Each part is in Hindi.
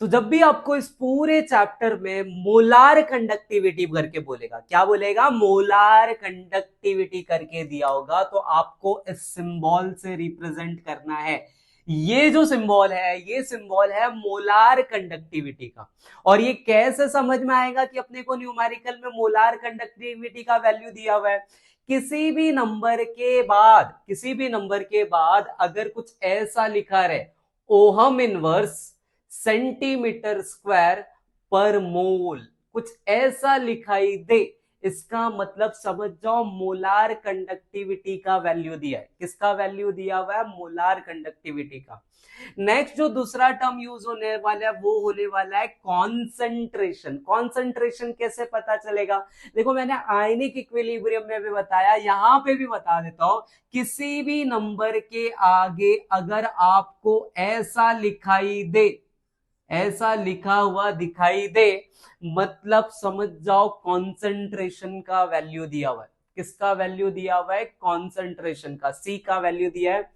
तो जब भी आपको इस पूरे चैप्टर में मोलार कंडक्टिविटी करके बोलेगा, क्या बोलेगा, मोलार कंडक्टिविटी करके दिया होगा, तो आपको इस सिंबल से रिप्रेजेंट करना है। ये जो सिंबल है, ये सिंबल है मोलार कंडक्टिविटी का। और ये कैसे समझ में आएगा कि अपने को न्यूमेरिकल में मोलार कंडक्टिविटी का वैल्यू दिया हुआ है? किसी भी नंबर के बाद अगर कुछ ऐसा लिखा रहे, ओहम इनवर्स सेंटीमीटर स्क्वायर पर मोल, कुछ ऐसा लिखाई दे, इसका मतलब समझ जाओ मोलार कंडक्टिविटी का वैल्यू दिया है। किसका वैल्यू दिया हुआ है? मोलार कंडक्टिविटी का। नेक्स्ट जो दूसरा टर्म यूज होने वाला है वो होने वाला है कॉन्सेंट्रेशन। कॉन्सेंट्रेशन कैसे पता चलेगा? देखो, मैंने आयनिक इक्विलिब्रियम में भी बताया, यहां पे भी बता देता हूं। किसी भी नंबर के आगे अगर आपको ऐसा लिखाई दे, ऐसा लिखा हुआ दिखाई दे, मतलब समझ जाओ कॉन्सेंट्रेशन का वैल्यू दिया हुआ है। किसका वैल्यू दिया हुआ है? कॉन्सेंट्रेशन का, सी का वैल्यू दिया है।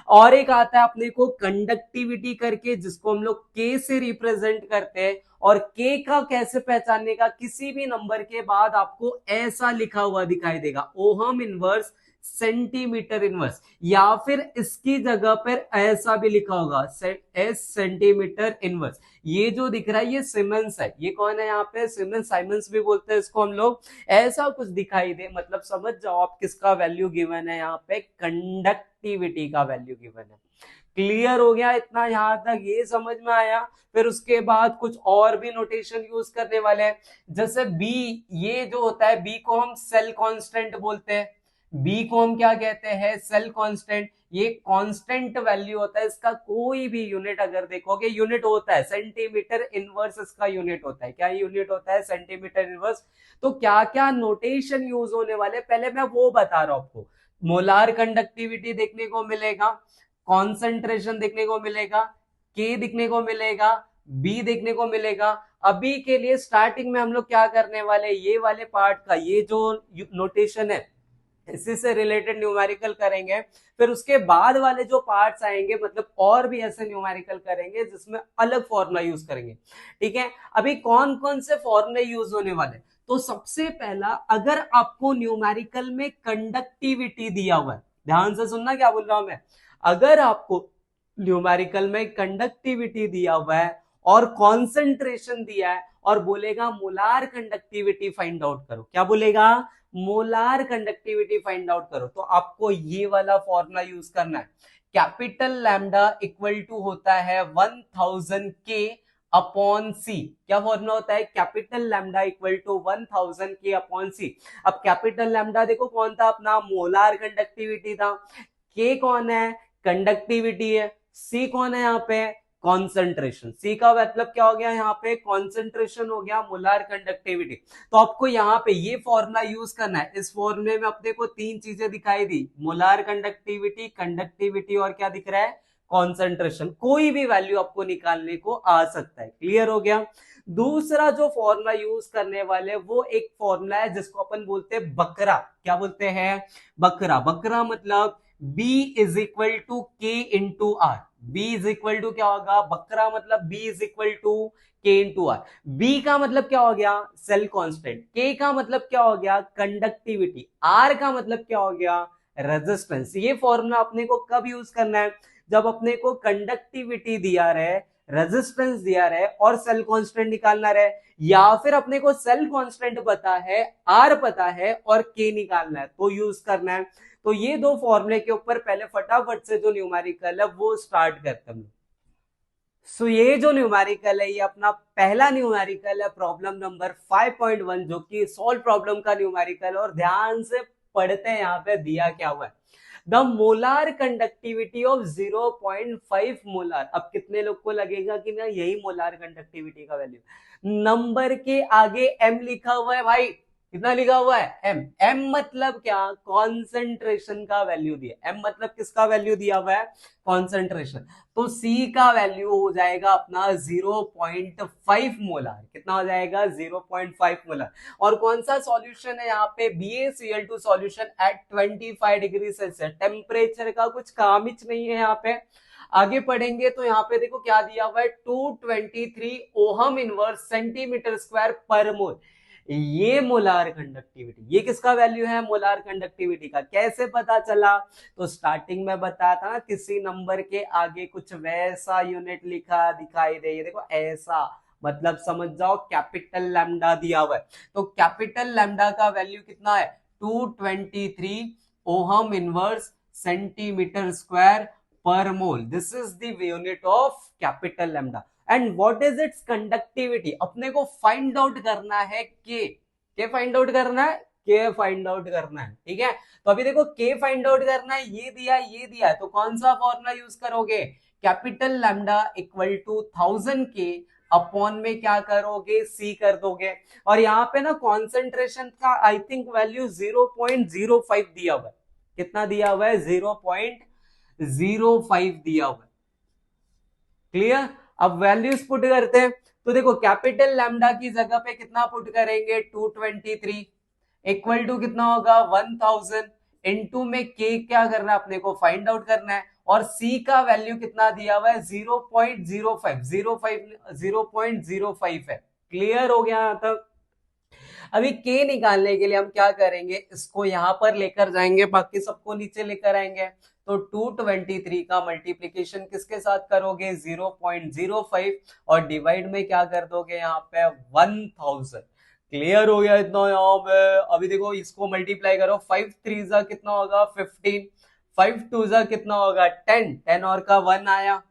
और एक आता है अपने को कंडक्टिविटी करके, जिसको हम लोग के से रिप्रेजेंट करते हैं। और के का कैसे पहचानने का? किसी भी नंबर के बाद आपको ऐसा लिखा हुआ दिखाई देगा, ओहम इनवर्स सेंटीमीटर इनवर्स, या फिर इसकी जगह पर ऐसा भी लिखा होगा एस सेंटीमीटर इनवर्स। ये जो दिख रहा है ये सीमेंस है। ये कौन है यहाँ पे? सीमेंस, साइमंस भी बोलते हैं इसको हम लोग। ऐसा कुछ दिखाई दे, मतलब समझ जाओ आप किसका वैल्यू गिवन है यहाँ पे? कंडक्टिविटी का वैल्यू गिवन है। क्लियर हो गया इतना यहां तक? ये समझ में आया? फिर उसके बाद कुछ और भी नोटेशन यूज करने वाले हैं। जैसे बी, ये जो होता है बी को हम सेल कांस्टेंट बोलते हैं। बी को हम क्या कहते हैं? Cell constant. ये कांस्टेंट वैल्यू होता है, इसका कोई भी यूनिट अगर देखोगे, यूनिट होता है सेंटीमीटर इनवर्स, इसका यूनिट होता है। क्या यूनिट होता है? Centimetre inverse. तो क्या क्या नोटेशन यूज होने वाले पहले मैं वो बता रहा हूं आपको। मोलार कंडक्टिविटी देखने को मिलेगा, कॉन्सेंट्रेशन देखने को मिलेगा, के देखने को मिलेगा, बी देखने को मिलेगा। अभी के लिए स्टार्टिंग में हम लोग क्या करने वाले, ये वाले पार्ट का ये जो नोटेशन है इसी से रिलेटेड न्यूमेरिकल करेंगे। फिर उसके बाद वाले जो पार्ट्स आएंगे, मतलब और भी ऐसे न्यूमेरिकल करेंगे जिसमें अलग फॉर्मूला यूज करेंगे। ठीक है, अभी कौन कौन से फॉर्मूले यूज होने वाले? तो सबसे पहला, अगर आपको न्यूमेरिकल में कंडक्टिविटी दिया हुआ है, ध्यान से सुनना क्या बोल रहा हूं मैं। अगर आपको न्यूमेरिकल में कंडक्टिविटी दिया हुआ है और कॉन्सेंट्रेशन दिया है और बोलेगा मोलार कंडक्टिविटी फाइंड आउट करो, क्या बोलेगा? मोलार कंडक्टिविटी फाइंड आउट करो, तो आपको ये वाला फॉर्मूला यूज करना है। कैपिटल लैम्डा इक्वल टू होता है 1000 के अपॉन सी। क्या फॉर्मूला होता है? कैपिटल लैम्डा इक्वल टू 1000 के अपॉन सी। अब कैपिटल लैम्डा देखो कौन था अपना? मोलार कंडक्टिविटी था। के कौन है? कंडक्टिविटी है। सी कौन है यहाँ पे? कॉन्सेंट्रेशन। सी का मतलब क्या हो गया यहाँ पे? कॉन्सेंट्रेशन हो गया, मोलार कंडक्टिविटी। तो आपको यहाँ पे ये फॉर्मूला यूज करना है। इस फॉर्मूले में अपने को तीन चीजें दिखाई दी, मोलार कंडक्टिविटी, कंडक्टिविटी और क्या दिख रहा है? कॉन्सेंट्रेशन। कोई भी वैल्यू आपको निकालने को आ सकता है। क्लियर हो गया? दूसरा जो फॉर्मूला यूज करने वाले वो एक फॉर्मूला है जिसको अपन बोलते हैं बकरा। क्या बोलते हैं? बकरा। बकरा मतलब B is equal to K into R. B is equal to क्या होगा? बकरा मतलब B is equal to K into R. B का मतलब क्या हो गया? Cell constant. के का मतलब क्या हो गया? कंडक्टिविटी। आर का मतलब क्या हो गया? रेजिस्टेंस। ये फॉर्मूला अपने को कब यूज करना है? जब अपने को कंडक्टिविटी दिया रहे, रेजिस्टेंस दिया रहे और सेल कांस्टेंट निकालना रहे, या फिर अपने को सेल कांस्टेंट पता है, आर पता है और के निकालना है, तो यूज करना है। तो ये दो फॉर्मूले के ऊपर पहले फटाफट से जो न्यूमेरिकल है वो स्टार्ट करते हैं। सो ये जो न्यूमेरिकल है ये अपना पहला न्यूमेरिकल है, प्रॉब्लम नंबर 5.1, जो कि सॉल्व प्रॉब्लम का न्यूमेरिकल। और ध्यान से पढ़ते हैं यहाँ पे दिया क्या हुआ है। The molar conductivity of 0.5 molar. अब कितने लोग को लगेगा कि ना यही मोलार कंडक्टिविटी का वैल्यू? नंबर के आगे एम लिखा हुआ है भाई। कितना लिखा हुआ है? एम। एम मतलब क्या? कॉन्सेंट्रेशन का वैल्यू दिया। एम मतलब किसका वैल्यू दिया हुआ है? कॉन्सेंट्रेशन। तो सी का वैल्यू हो जाएगा अपना 0.5 मोलार। कितना हो जाएगा? 0.5 मोलार। और कौन सा सॉल्यूशन है यहाँ पे? BaCl2 solution at 25 degree Celsius. Temperature का कुछ काम ही नहीं है यहाँ पे। आगे पढ़ेंगे तो यहाँ पे देखो क्या दिया हुआ है, 223 ओहम इनवर्स सेंटीमीटर स्क्वायर पर मोल। ये मोलार कंडक्टिविटी, ये किसका वैल्यू है, मोलार कंडक्टिविटी का। कैसे पता चला, तो स्टार्टिंग में बताया था ना, किसी नंबर के आगे कुछ वैसा यूनिट लिखा दिखाई दे, ये देखो ऐसा, मतलब समझ जाओ कैपिटल लैम्डा दिया हुआ है। तो कैपिटल लैम्डा का वैल्यू कितना है, 223 ओहम इनवर्स सेंटीमीटर स्क्वायर पर mole. This is the unit of capital lambda. And what is its conductivity, अपने को फाइंड आउट करना है के फाइंड आउट करना है, के फाइंड आउट करना है, ठीक है। तो अभी देखो के फाइंड आउट करना है, ये दिया है, तो कौन सा फॉर्मूला यूज करोगे, कैपिटल लैम्डा इक्वल टू 1000 के अपॉन में क्या करोगे, सी कर दोगे। और यहाँ पे ना कॉन्सेंट्रेशन का आई थिंक वैल्यू 0.05 दिया हुआ है, कितना दिया हुआ है, 0.05 दिया हुआ है। क्लियर। अब वैल्यूज पुट करते हैं, तो देखो कैपिटल लैम्डा की जगह पे कितना पुट करेंगे, 223 इक्वल टू कितना होगा 1000 इनटू में के क्या करना है, अपने को फाइंड आउट करना है। और सी का वैल्यू कितना दिया हुआ है, 0.05 है। क्लियर हो गया यहां तक। अभी के निकालने के लिए हम क्या करेंगे, इसको यहां पर लेकर जाएंगे, बाकी सबको नीचे लेकर आएंगे। तो 223 का मल्टीप्लीकेशन किसके साथ करोगे, 0.05, और डिवाइड में क्या कर दोगे यहाँ पे 1000। क्लियर हो गया इतना यहाँ पे। अभी देखो इसको मल्टीप्लाई करो, 5 3 जा कितना होगा 15, 5 2 जा कितना होगा 10, 10 और का 1 आया,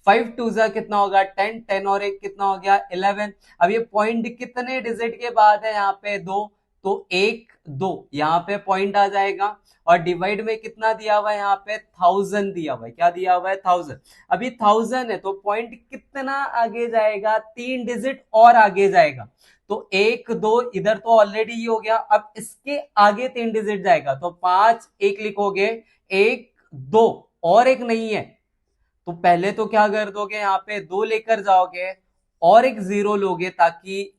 5 2 जा कितना होगा 10, 10 और 1 कितना हो गया 11। अब ये पॉइंट कितने डिजिट के बाद है, यहाँ पे 2, तो 1 2 यहाँ पे पॉइंट आ जाएगा। और डिवाइड में कितना दिया हुआ है, यहाँ पे 1000 दिया हुआ है, क्या दिया हुआ है 1000। अभी 1000 है तो पॉइंट कितना आगे जाएगा, 3 डिजिट और आगे जाएगा। तो 1 2 इधर तो ऑलरेडी ही हो गया, अब इसके आगे 3 डिजिट जाएगा, तो 5 1 लिखोगे, 1 2 और एक नहीं है, तो पहले तो क्या कर दोगे, यहाँ पे 2 लेकर जाओगे और एक 0 लोगे ताकि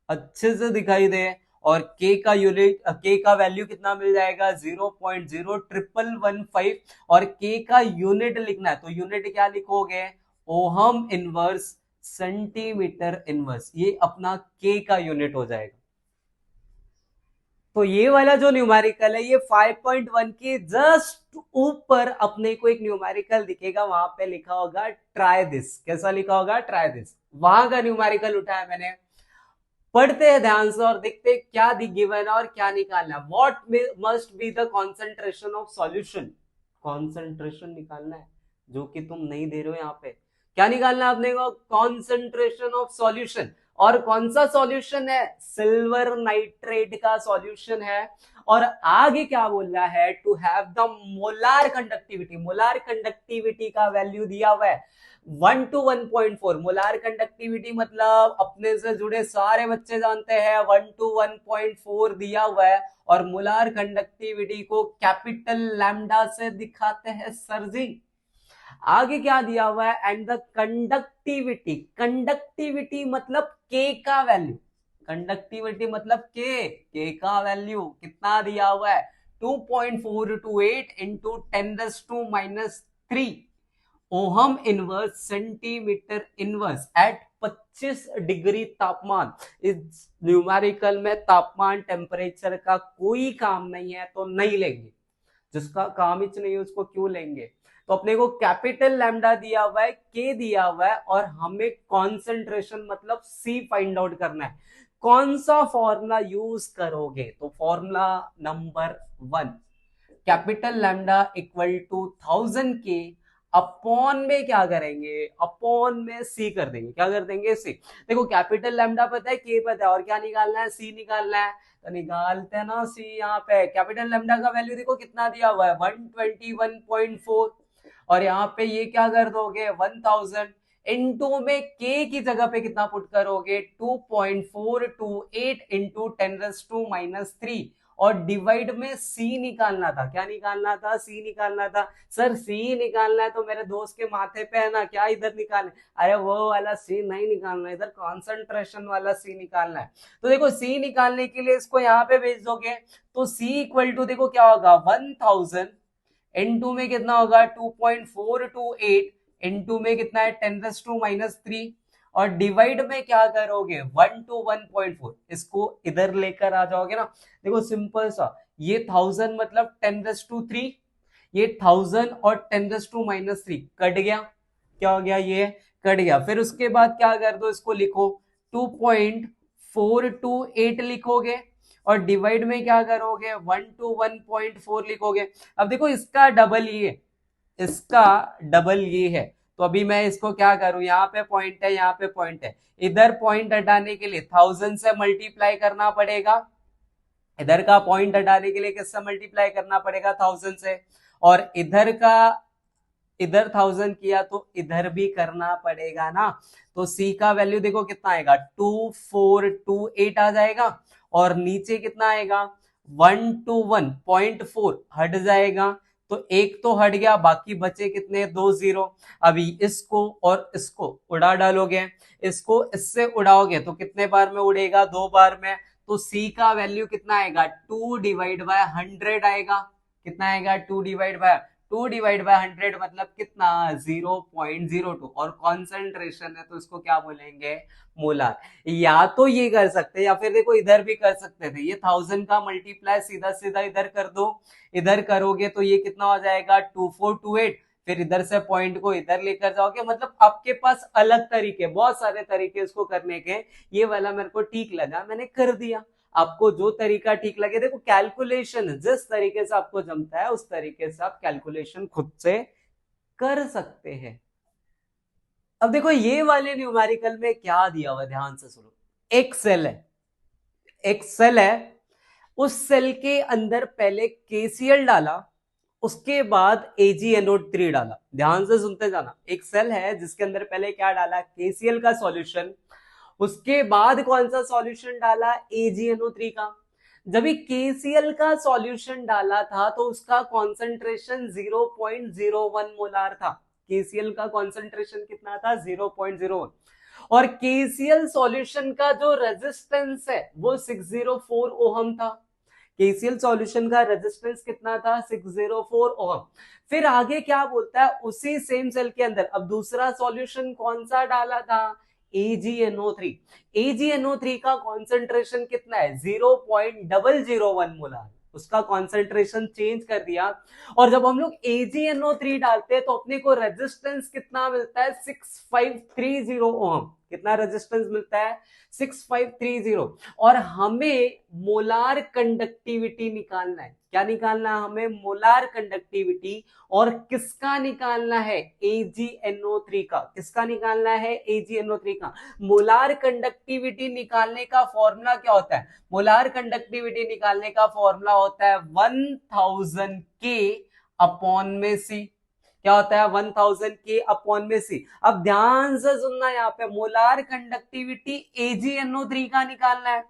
अच्छे से दिखाई दे। और के का यूनिट, के का वैल्यू कितना मिल जाएगा, 0.0115। और के का यूनिट लिखना है, तो यूनिट क्या लिखोगे, ओहम इनवर्स सेंटीमीटर इनवर्स, ये अपना के का यूनिट हो जाएगा। तो ये वाला जो न्यूमेरिकल है, ये 5.1 के जस्ट ऊपर अपने को एक न्यूमेरिकल दिखेगा, वहां पे लिखा होगा ट्राई दिस। कैसा लिखा होगा, ट्राई दिस। वहां का न्यूमेरिकल उठाया मैंने। पढ़ते हैं ध्यान से और देखते हैं क्या गिवन है और क्या निकालना है। What must be the concentration of solution, concentration निकालना है, जो कि तुम नहीं दे रहे हो यहाँ पे। क्या निकालना है आपने को, कॉन्सेंट्रेशन ऑफ सॉल्यूशन। और कौन सा सॉल्यूशन है, सिल्वर नाइट्रेट का सॉल्यूशन है। और आगे क्या बोल रहा है, to have the molar conductivity, molar conductivity का वैल्यू दिया हुआ है 1 to 1.4। मोलार कंडक्टिविटी मतलब अपने से जुड़े सारे बच्चे जानते हैं 1 to 1.4 दिया हुआ है। और मोलार कंडक्टिविटी को कैपिटल लैम्डा से दिखाते हैं सर जी। आगे क्या दिया हुआ है, एंड द कंडक्टिविटी, कंडक्टिविटी मतलब के का वैल्यू, कंडक्टिविटी मतलब के का वैल्यू कितना दिया हुआ है, 2.428 into 10⁻³ ohm inverse centimetre inverse at 25 degree तापमान। इस न्यूमेरिकल में तापमान टेम्परेचर का कोई काम नहीं है तो नहीं लेंगे, जिसका काम ही नहीं है उसको क्यों लेंगे। तो अपने को कैपिटल लैम्डा दिया हुआ है, के दिया हुआ है, और हमें कॉन्सेंट्रेशन मतलब सी फाइंड आउट करना है। कौन सा फॉर्मूला यूज करोगे, तो formula number 1, capital lambda equal to 1000 के अपॉन में क्या करेंगे, अपॉन में सी कर देंगे। क्या कर देंगे, सी। देखो कैपिटल लैम्डा पता है, के पता है, और क्या निकालना है, सी निकालना है। तो निकालते हैं ना सी। यहाँ पे कैपिटल लैम्डा का वैल्यू देखो कितना दिया हुआ है 121.4। और यहाँ पे ये क्या कर दोगे 1000 इनटू में के की जगह पे कितना पुट करोगे 2.428 इंटू 10⁻³ और डिवाइड में सी निकालना था। क्या निकालना था, सी निकालना था। सर सी निकालना है तो मेरे दोस्त के माथे पे है ना, क्या इधर निकालना, अरे वो वाला सी नहीं निकालना, इधर कॉन्सेंट्रेशन वाला सी निकालना है। तो देखो सी निकालने के लिए इसको यहाँ पे भेज दोगे, तो सी इक्वल टू देखो क्या होगा 1000 N2 में कितना होगा 2.428, N2 में कितना है 10⁻³ और डिवाइड में क्या करोगे 1 to 1.4, इसको इधर लेकर आ जाओगे ना। देखो सिंपल सा, ये 1000 मतलब 10⁻3, ये 1000 और 10⁻³ कट गया, क्या हो गया ये कट गया। फिर उसके बाद क्या कर दो, इसको लिखो 2.428 लिखोगे और डिवाइड में क्या करोगे 1 to 1.4 लिखोगे। अब देखो इसका डबल ये, इसका डबल ये है, तो अभी मैं इसको क्या करूं, यहाँ पे पॉइंट है, यहाँ पे पॉइंट है, इधर पॉइंट हटाने के लिए 1000 से मल्टीप्लाई करना पड़ेगा, इधर का पॉइंट हटाने के लिए किससे मल्टीप्लाई करना पड़ेगा 1000 से, और इधर का इधर 1000 किया तो इधर भी करना पड़ेगा ना। तो C का वैल्यू देखो कितना आएगा 2428 आ जाएगा, और नीचे कितना आएगा 1 to 1.4 हट जाएगा, तो एक तो हट गया, बाकी बचे कितने 2 0। अभी इसको और इसको उड़ा डालोगे, इसको इससे उड़ाओगे तो कितने बार में उड़ेगा 2 बार में, तो C का वैल्यू कितना आएगा 2/100 आएगा, कितना आएगा 2/100 मतलब कितना 0.02, और कॉन्सेंट्रेशन है तो इसको क्या बोलेंगे मोलार। या तो ये कर सकते हैं या फिर देखो इधर भी कर सकते थे, ये 1000 का मल्टीप्लाई सीधा सीधा इधर कर दो, इधर करोगे तो ये कितना हो जाएगा 2428, फिर इधर से पॉइंट को इधर लेकर जाओगे। मतलब आपके पास अलग तरीके, बहुत सारे तरीके इसको करने के, ये वाला मेरे को ठीक लगा मैंने कर दिया। आपको जो तरीका ठीक लगे, देखो कैलकुलेशन जिस तरीके से आपको जमता है उस तरीके से आप कैलकुलेशन खुद से कर सकते हैं। अब देखो ये वाले न्यूमेरिकल में क्या दिया हुआ, ध्यान से सुनो। एक सेल है, एक सेल है, उस सेल के अंदर पहले KCl डाला, उसके बाद AgNO3 डाला। ध्यान से सुनते जाना, एक सेल है जिसके अंदर पहले क्या डाला KCl का सॉल्यूशन, उसके बाद कौन सा सॉल्यूशन डाला AgNO3 का। जब भी KCl का सॉल्यूशन डाला था तो उसका कॉन्सेंट्रेशन 0.01 मोलार था, KCl का कॉन्सेंट्रेशन कितना था 0.01, और KCl सॉल्यूशन का जो रेजिस्टेंस है वो 604 ओहम था। KCl सॉल्यूशन का रेजिस्टेंस कितना था 604 ओहम। फिर आगे क्या बोलता है, उसी सेम सेल के अंदर अब दूसरा सॉल्यूशन कौन सा डाला था AgNO3, AgNO3 का कॉन्सेंट्रेशन कितना है 0.001 मोलार, उसका कॉन्सेंट्रेशन चेंज कर दिया। और जब हम लोग AgNO3 डालते हैं तो अपने को रेजिस्टेंस कितना मिलता है 6530 ओम, कितना रेजिस्टेंस मिलता है 6530, और हमें मोलार कंडक्टिविटी निकालना है। क्या निकालना है हमें, मोलार कंडक्टिविटी, और किसका निकालना है AgNO3 का, किसका निकालना है AgNO3 का। मोलार कंडक्टिविटी निकालने का फॉर्मूला क्या होता है, मोलार कंडक्टिविटी निकालने का फॉर्मूला होता है 1000 K अपॉन में C। क्या होता है 1000 K अपॉन में C। अब ध्यान से सुनना, यहाँ पे मोलार कंडक्टिविटी AgNO3 का निकालना है,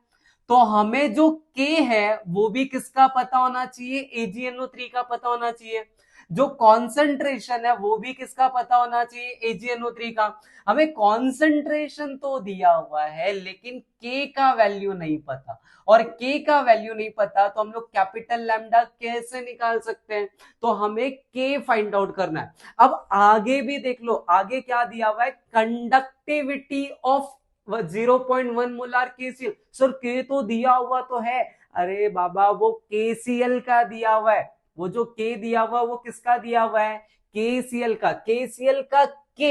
तो हमें जो K है वो भी किसका पता होना चाहिए AgNO3 का पता होना चाहिए, जो कॉन्सेंट्रेशन है वो भी किसका पता होना चाहिए AgNO3 का। हमें कॉन्सेंट्रेशन तो दिया हुआ है लेकिन K का वैल्यू नहीं पता, और K का वैल्यू नहीं पता तो हम लोग कैपिटल लैम्डा कैसे निकाल सकते हैं, तो हमें K फाइंड आउट करना है। अब आगे भी देख लो, आगे क्या दिया हुआ है, conductivity of 0.1 molar KCl। Sir K तो दिया हुआ तो है, अरे बाबा वो KCl का दिया हुआ है, वो जो K दिया हुआ वो किसका दिया हुआ है KCl का, KCl का K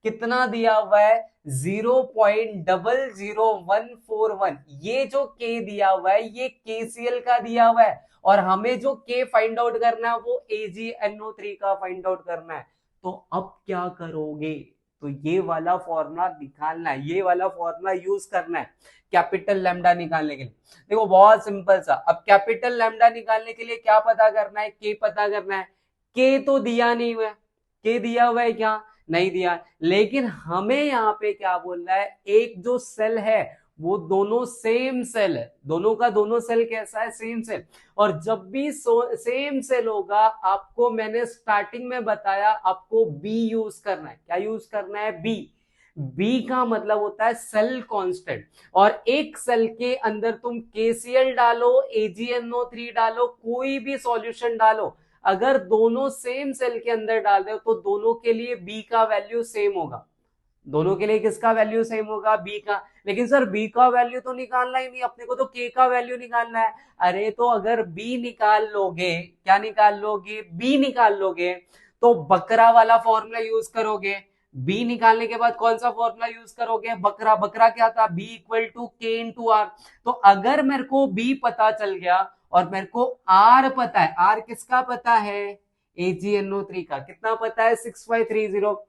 कितना दिया हुआ है 0.00141, ये जो K दिया हुआ है ये KCl का दिया हुआ है, और हमें जो K फाइंड आउट करना है वो AgNO3 का फाइंड आउट करना है। तो अब क्या करोगे, तो ये वाला फॉर्मूला निकालना है, ये वाला फॉर्मूला यूज करना है कैपिटल लैम्डा निकालने के लिए। देखो बहुत सिंपल सा, अब कैपिटल लैम्डा निकालने के लिए क्या पता करना है, K पता करना है। K तो दिया नहीं हुआ है, K दिया हुआ है क्या, नहीं दिया, लेकिन हमें यहाँ पे क्या बोल रहा है, एक जो सेल है वो दोनों सेम सेल है, दोनों का दोनों सेल कैसा है सेम सेल, और जब भी सेम सेल होगा आपको मैंने स्टार्टिंग में बताया आपको B यूज करना है। क्या यूज करना है B, B का मतलब होता है सेल कांस्टेंट, और एक सेल के अंदर तुम KCl डालो AgNO3 डालो कोई भी सॉल्यूशन डालो, अगर दोनों सेम सेल के अंदर डाल रहे हो तो दोनों के लिए बी का वैल्यू सेम होगा, दोनों के लिए किसका वैल्यू सेम होगा, बी का। लेकिन सर बी का वैल्यू तो निकालना ही नहीं, अपने को तो के का वैल्यू निकालना है। अरे तो अगर बी निकाल लोगे, क्या निकाल लोगे, बी निकाल लोगे, तो बकरा वाला फॉर्मूला यूज करोगे। बी निकालने के बाद कौन सा फॉर्मूला यूज करोगे, बकरा। बकरा क्या था, B equal to K into are. तो अगर मेरे को बी पता चल गया और मेरे को आर पता है, आर किसका पता है, AgNO3 का। कितना पता है, 6530।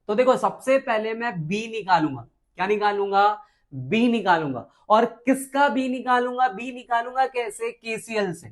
तो देखो सबसे पहले मैं बी निकालूंगा, क्या निकालूंगा, बी निकालूंगा। और किसका बी निकालूंगा, बी निकालूंगा कैसे, केसीएल से।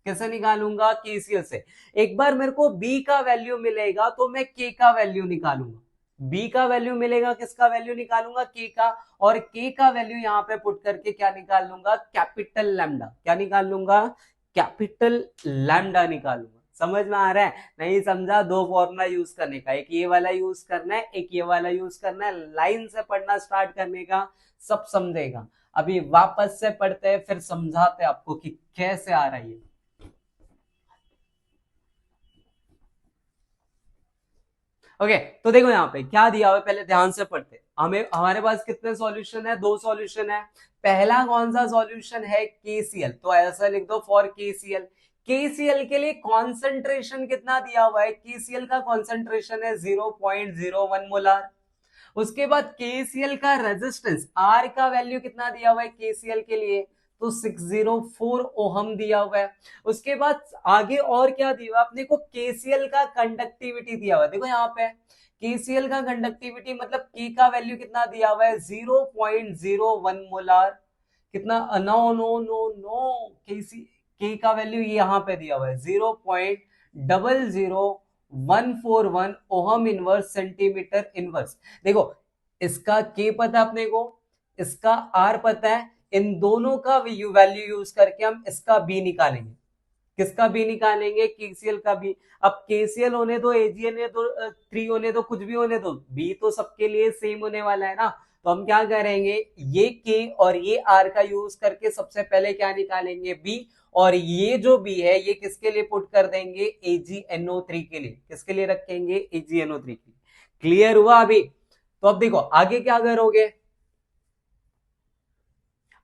कैसे निकालूंगा, केसीएल से। एक बार मेरे को बी का वैल्यू मिलेगा तो मैं के का वैल्यू निकालूंगा। बी का वैल्यू मिलेगा, किसका वैल्यू निकालूंगा, के का। और के का वैल्यू यहां पे पुट करके क्या निकाल लूंगा, कैपिटल लैम्डा। क्या निकाल लूंगा, कैपिटल लैम्डा निकालूंगा। समझ में आ रहा है, नहीं समझा, दो फॉर्मूला यूज करने का, एक ये वाला यूज करना है, एक ये वाला यूज करना है। लाइन से पढ़ना स्टार्ट करने का, सब समझेगा। अभी वापस से पढ़ते हैं, फिर समझाते हैं आपको कि कैसे आ रहा है। ओके तो देखो यहाँ पे क्या दिया हुआ है, पहले ध्यान से पढ़ते। हमें हमारे पास कितने सॉल्यूशन है, दो सॉल्यूशन है। पहला कौन सा सॉल्यूशन है, केसीएल। तो ऐसा लिख दो, फॉर केसीएल। केसीएल के लिए कॉन्सेंट्रेशन कितना दिया हुआ है, केसीएल का कॉन्सेंट्रेशन है 0.01 मोलार। उसके बाद केसीएल का रेजिस्टेंस आर का वैल्यू कितना दिया हुआ है केसीएल के लिए, तो 604 ओहम दिया हुआ है। उसके बाद आगे और क्या दिया हुआ है अपने को, केसीएल का कंडक्टिविटी दिया हुआ है। देखो यहाँ पे केसीएल का कंडक्टिविटी मतलब के का वैल्यू कितना दिया हुआ है, 0.01 मोलार। कितना, नो नो नो नो, के का वैल्यू यहाँ पे दिया हुआ है 0.00141 ओहम इनवर्स सेंटीमीटर इनवर्स। देखो इसका के पता अपने को, इसका आर पता है, इन दोनों का वैल्यू यूज करके हम इसका बी निकालेंगे। किसका बी निकालेंगे, केसीएल का बी। अब केसीएल होने दो, एजीएन तो 3 होने दो, कुछ भी होने दो, बी तो सबके लिए सेम होने वाला है ना। तो हम क्या करेंगे, ये के और ये आर का यूज करके सबसे पहले क्या निकालेंगे, बी। और ये जो बी है ये किसके लिए पुट कर देंगे, AgNO3 के लिए। किसके लिए रखेंगे, AgNO3 के लिए। क्लियर हुआ अभी। तो अब देखो आगे क्या करोगे,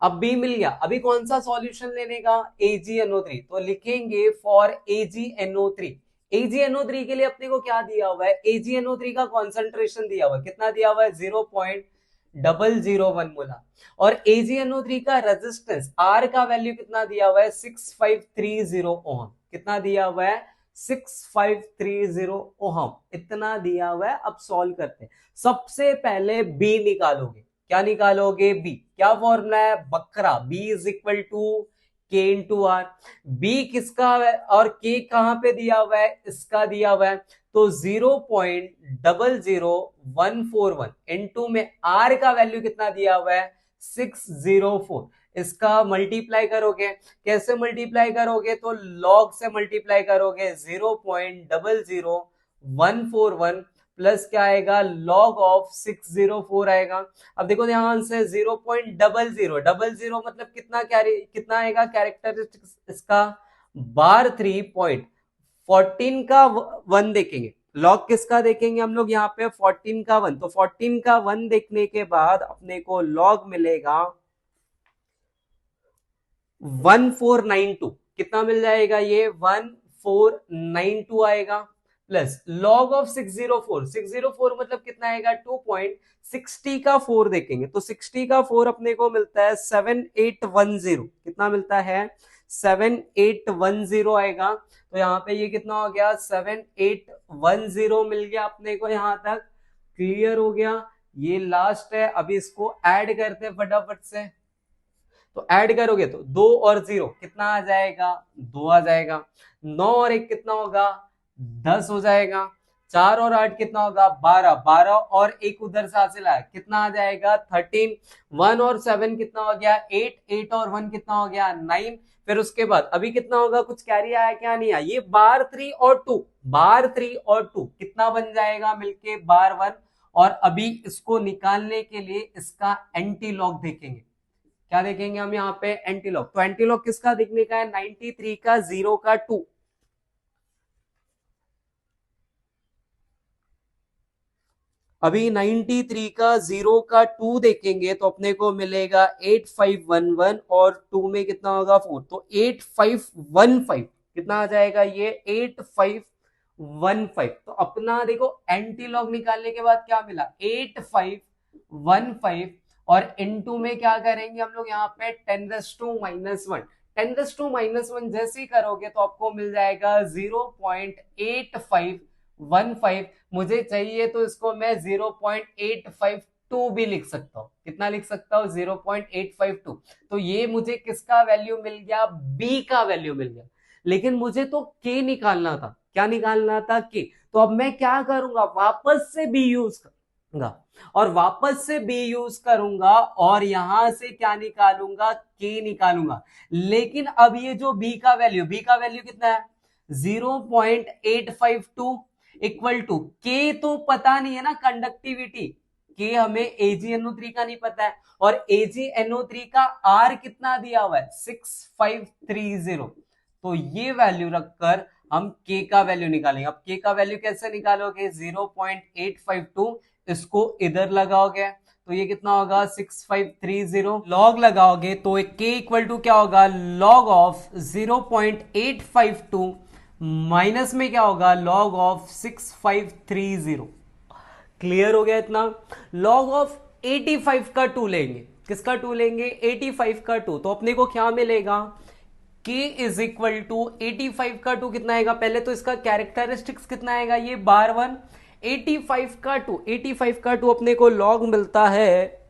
अब बी मिल गया, अभी कौन सा सॉल्यूशन लेने का, AgNO3। तो लिखेंगे फॉर AgNO3। AgNO3 के लिए अपने को क्या दिया हुआ है, AgNO3 का कॉन्सेंट्रेशन दिया हुआ है, कितना दिया हुआ है, 0.001 मोलार। और AgNO3 का रेजिस्टेंस आर का वैल्यू कितना दिया हुआ है, 6530 ओहम। कितना दिया हुआ है, 6530 ओहम, इतना दिया हुआ है। अब सॉल्व करते हैं। सबसे पहले बी निकालोगे, क्या निकालोगे, बी। क्या फॉर्मूला है, बकरा, B is equal to K into R. B किसका है और के कहां पे दिया हुआ है, इसका दिया हुआ है। तो 0.00141 इंटू में आर का वैल्यू कितना दिया हुआ है, 604। इसका मल्टीप्लाई करोगे, कैसे मल्टीप्लाई करोगे, तो लॉग से मल्टीप्लाई करोगे। 0.00141 प्लस क्या आएगा, लॉग ऑफ 604 आएगा। अब देखो ध्यान से, 0.00 मतलब कितना, कितना आएगा कैरेक्टरिस्टिक्स इसका, बार 3.14 का 1 देखेंगे। लॉग किसका देखेंगे हम लोग यहाँ पे, 14 का 1। तो 14 का 1 देखने के बाद अपने को लॉग मिलेगा 1492। कितना मिल जाएगा, ये 1492 आएगा। प्लस लॉग ऑफ 604, 604 मतलब कितना आएगा, 2.60 का 4 देखेंगे तो 60 का 4 अपने को मिलता है 7810। कितना मिलता है, 7810 आएगा। तो यहाँ पे ये कितना हो गया, 7810 मिल गया अपने को यहां तक। क्लियर हो गया, ये लास्ट है। अभी इसको ऐड करते हैं फटाफट से। तो ऐड करोगे तो 2 और 0 कितना आ जाएगा, 2 आ जाएगा। 9 और 1 कितना होगा, 10 हो जाएगा। 4 और 8 कितना होगा, 12। 12 और 1 उधर से हासिल आया, कितना आ जाएगा, 13। 1 और 7 कितना हो गया, 8। 8 और 1 कितना हो गया, 9। फिर उसके बाद अभी कितना होगा, कुछ कैरी आया क्या नहीं आया, ये बार 3 और 2, बार 3 और 2 कितना बन जाएगा मिलके, बार 1। और अभी इसको निकालने के लिए इसका एंटी लॉग देखेंगे। क्या देखेंगे हम यहाँ पे, एंटीलॉग। तो एंटीलॉग किसका दिखने का है, 93 का 0 का 2। अभी 93 का 0 का 2 देखेंगे तो अपने को मिलेगा 8511 और 2 में कितना होगा 4, तो 8515 कितना आ जाएगा ये 8515। तो अपना देखो एंटी लॉग निकालने के बाद क्या मिला 8515 और इनटू में क्या करेंगे हम लोग यहाँ पे 10⁻⁻1, 10⁻⁻1 जैसे ही करोगे तो आपको मिल जाएगा 0.8515। मुझे चाहिए तो इसको मैं 0.852 भी लिख सकता हूँ। कितना लिख सकता हूँ 0.852। तो ये मुझे किसका वैल्यू मिल गया बी का वैल्यू मिल गया। लेकिन मुझे तो के निकालना था। क्या निकालना था के। तो अब मैं क्या करूंगा वापस से बी यूज करूंगा और वापस से बी यूज करूंगा और यहां से क्या निकालूंगा के निकालूंगा। लेकिन अब ये जो बी का वैल्यू कितना है 0.852 इक्वल टू के तो पता नहीं है ना कंडक्टिविटी के हमें AgNO3 का नहीं पता है और AgNO3 का R कितना दिया हुआ है 6530। तो ये वैल्यू रखकर हम के का वैल्यू निकालेंगे। अब के का वैल्यू कैसे निकालोगे 0.852 इसको इधर लगाओगे तो ये कितना होगा 6530 लॉग लगाओगे तो के इक्वल टू क्या होगा लॉग ऑफ 0.852 माइनस में क्या होगा लॉग ऑफ 6530। क्लियर हो गया इतना। लॉग ऑफ 85 का 2 लेंगे। किसका 2 लेंगे 85 का 2 तो अपने को क्या मिलेगा k इज इक्वल टू 85 का 2 कितना आएगा पहले तो इसका कैरेक्टरिस्टिक्स कितना आएगा ये बार 1 85 का 2 अपने को लॉग मिलता है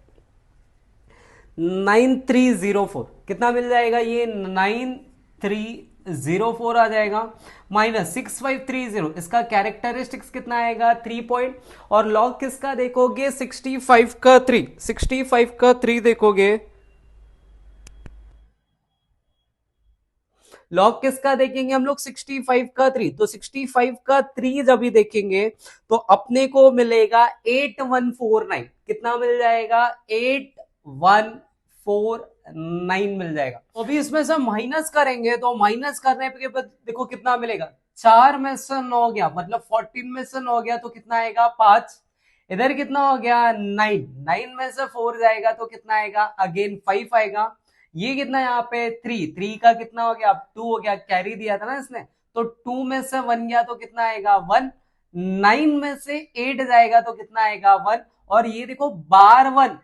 9304। कितना मिल जाएगा ये 9304 आ जाएगा माइनस 6530 इसका कैरेक्टरिस्टिक्स कितना आएगा 3 पॉइंट और लॉग किसका देखोगे 65 का 3 देखोगे लॉग किसका देखेंगे हम लोग 65 का 3 तो 65 का 3 जब भी देखेंगे तो अपने को मिलेगा 8149। कितना मिल जाएगा 8149 मिल जाएगा। तो अभी इसमें से माइनस करेंगे तो माइनस करने के बाद देखो कितना मिलेगा 4 में से 9 गया मतलब 14 में से 9 गया तो कितना आएगा 5। इधर कितना हो गया 9 में से 4 जाएगा तो कितना आएगा अगेन 5 आएगा। ये कितना यहाँ पे 3 का कितना हो गया 2 हो गया कैरी दिया था ना इसने तो 2 में से 1 गया तो कितना आएगा 1। 9 में से 8 जाएगा तो कितना आएगा 1 और ये देखो बार 1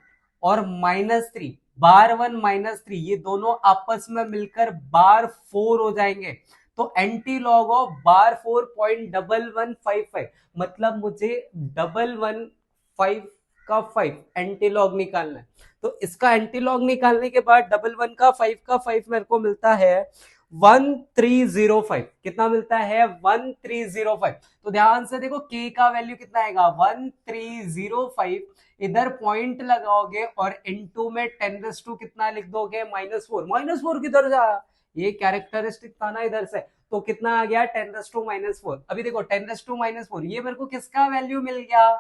और -3 बार 1 -3 ये दोनों आपस में मिलकर बार 4 हो जाएंगे। तो एंटी लॉग ऑफ बार 4.1155 मतलब मुझे 115 का 5 एंटी लॉग निकालना है। तो इसका एंटी लॉग निकालने के बाद 11 का 5 मेरे को मिलता है 1305। कितना मिलता है 1305। तो ध्यान से देखो के का वैल्यू कितना आएगा 1305 इधर पॉइंट लगाओगे और इनटू में 10⁻² कितना लिख दोगे -4 किधर जा ये कैरेक्टरिस्टिक था ना इधर से तो कितना आ गया 10⁻⁻4। अभी देखो 10⁻⁻4 ये मेरे को किसका वैल्यू मिल गया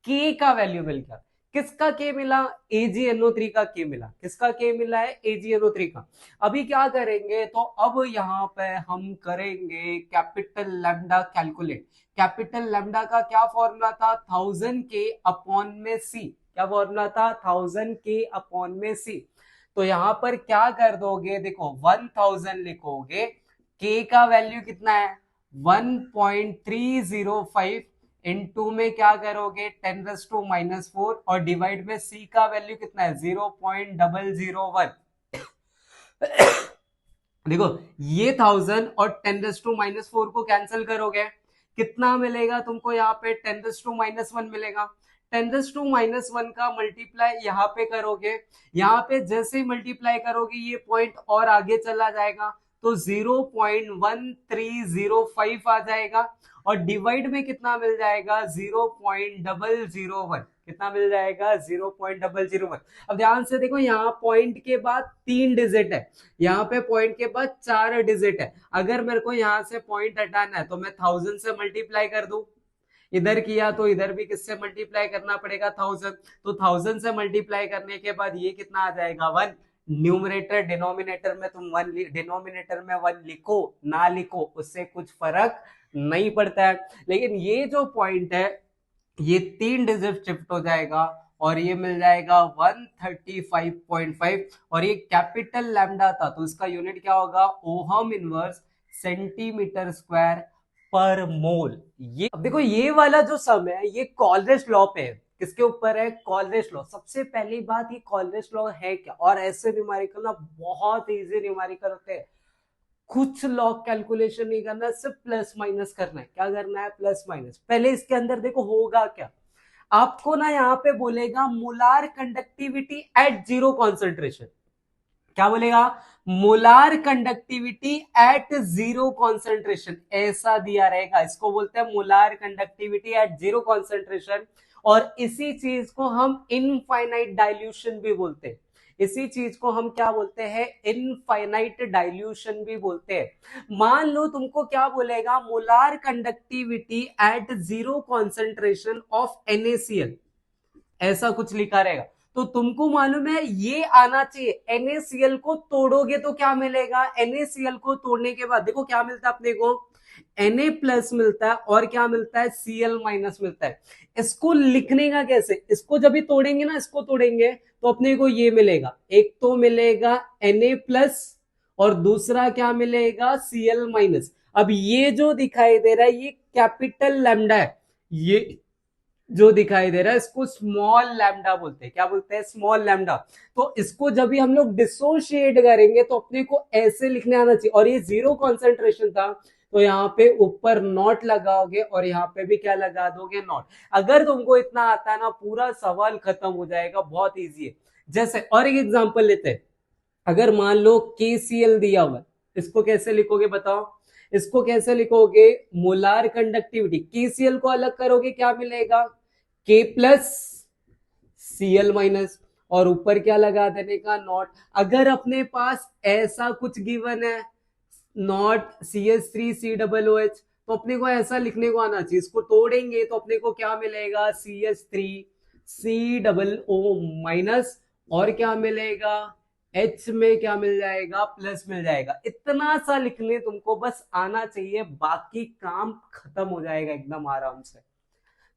के का वैल्यू मिल गया। किसका के मिला AgNO3 का के मिला। किसका के मिला है AgNO3 का। अभी क्या करेंगे तो अब यहाँ पे हम करेंगे capital lambda calculate. Capital lambda का क्या फॉर्मूला था 1000 के अपॉन में सी। क्या फॉर्मूला था 1000 के अपॉन में सी। तो यहाँ पर क्या कर दोगे देखो 1000 लिखोगे के का वैल्यू कितना है 1.305 इनटू में क्या करोगे 10⁻⁻4 और डिवाइड में सी का वैल्यू कितना है 0.001। देखो ये 1000 और 10⁻⁻4 को कैंसिल करोगे कितना मिलेगा तुमको यहाँ पे 10⁻⁻1 मिलेगा। 10⁻⁻1 का मल्टीप्लाई यहाँ पे करोगे यहाँ पे जैसे ही मल्टीप्लाई करोगे ये पॉइंट और आगे चला जाएगा तो 0.1305 आ जाएगा और डिवाइड में कितना मिल जाएगा 0.001। कितना मिल जाएगा 0.001। अब ध्यान से देखो यहाँ पॉइंट के बाद 3 डिजिट है यहाँ पे पॉइंट के बाद 4 डिजिट है। अगर मेरे को यहाँ से पॉइंट हटाना है तो मैं 1000 से मल्टीप्लाई कर दूं। इधर किया तो इधर भी किससे मल्टीप्लाई करना पड़ेगा 1000 तो 1000 से मल्टीप्लाई करने के बाद ये कितना आ जाएगा 1। न्यूमरेटर डिनोमिनेटर में तुम 1 डिनोमिनेटर में 1 लिखो ना लिखो उससे कुछ फर्क नहीं पड़ता है। लेकिन ये जो पॉइंट है ये 3 डिजिट शिफ्ट हो जाएगा और ये मिल जाएगा 135.5 और ये कैपिटल लैम्डा था तो इसका यूनिट क्या होगा ओहम इनवर्स सेंटीमीटर स्क्वायर पर मोल। ये अब देखो ये वाला जो सम है ये कॉलरिश लॉ पे है। किसके ऊपर है कॉलरिश लॉ। सबसे पहली बात ये कॉलरिश लॉ है क्या और ऐसे न्यूमेरिकल ना बहुत इजी न्यूमेरिकल होते हैं। कुछ लॉग कैलकुलेशन नहीं करना सिर्फ प्लस माइनस करना है। क्या करना है प्लस माइनस। पहले इसके अंदर देखो होगा क्या आपको ना यहाँ पे बोलेगा molar conductivity at zero concentration. क्या बोलेगा molar conductivity at zero concentration ऐसा दिया रहेगा। इसको बोलते हैं molar conductivity at zero concentration और इसी चीज को हम इनफाइनाइट डाइल्यूशन भी बोलते हैं। इसी चीज को हम क्या बोलते हैं इनफाइनाइट डाइल्यूशन भी बोलते हैं। मान लो तुमको क्या बोलेगा molar conductivity at zero concentration of NaCl ऐसा कुछ लिखा रहेगा तो तुमको मालूम है ये आना चाहिए। NaCl को तोड़ोगे तो क्या मिलेगा NaCl को तोड़ने के बाद देखो क्या मिलता है अपने को Na प्लस मिलता है और क्या मिलता है Cl माइनस मिलता है। इसको लिखने का कैसे इसको जब भी तोड़ेंगे ना इसको तोड़ेंगे तो अपने को ये मिलेगा एक तो मिलेगा Na प्लस और दूसरा क्या मिलेगा Cl माइनस। अब ये जो दिखाई दे रहा है ये कैपिटल लैम्डा है। ये जो दिखाई दे रहा है इसको स्मॉल लैम्डा बोलते हैं। क्या बोलते हैं स्मॉल लैम्डा। तो इसको जब भी हम लोग डिसोशिएट करेंगे तो अपने को ऐसे लिखने आना चाहिए और ये जीरो कॉन्सेंट्रेशन था तो यहाँ पे ऊपर नॉट लगाओगे और यहाँ पे भी क्या लगा दोगे नॉट। अगर तुमको इतना आता है ना पूरा सवाल खत्म हो जाएगा बहुत इजी है। जैसे और एक एग्जांपल लेते हैं। अगर मान लो KCl दिया हुआ इसको कैसे लिखोगे बताओ। इसको कैसे लिखोगे मोलार कंडक्टिविटी KCl को अलग करोगे क्या मिलेगा K प्लस Cl माइनस और ऊपर क्या लगा देने का नॉट। अगर अपने पास ऐसा कुछ गिवन है नॉट CH3COOH तो अपने को ऐसा लिखने को आना चाहिए। इसको तोड़ेंगे तो अपने को क्या मिलेगा CH3COO माइनस और क्या मिलेगा H में क्या मिल जाएगा प्लस मिल जाएगा। इतना सा लिखने तुमको बस आना चाहिए बाकी काम खत्म हो जाएगा एकदम आराम से।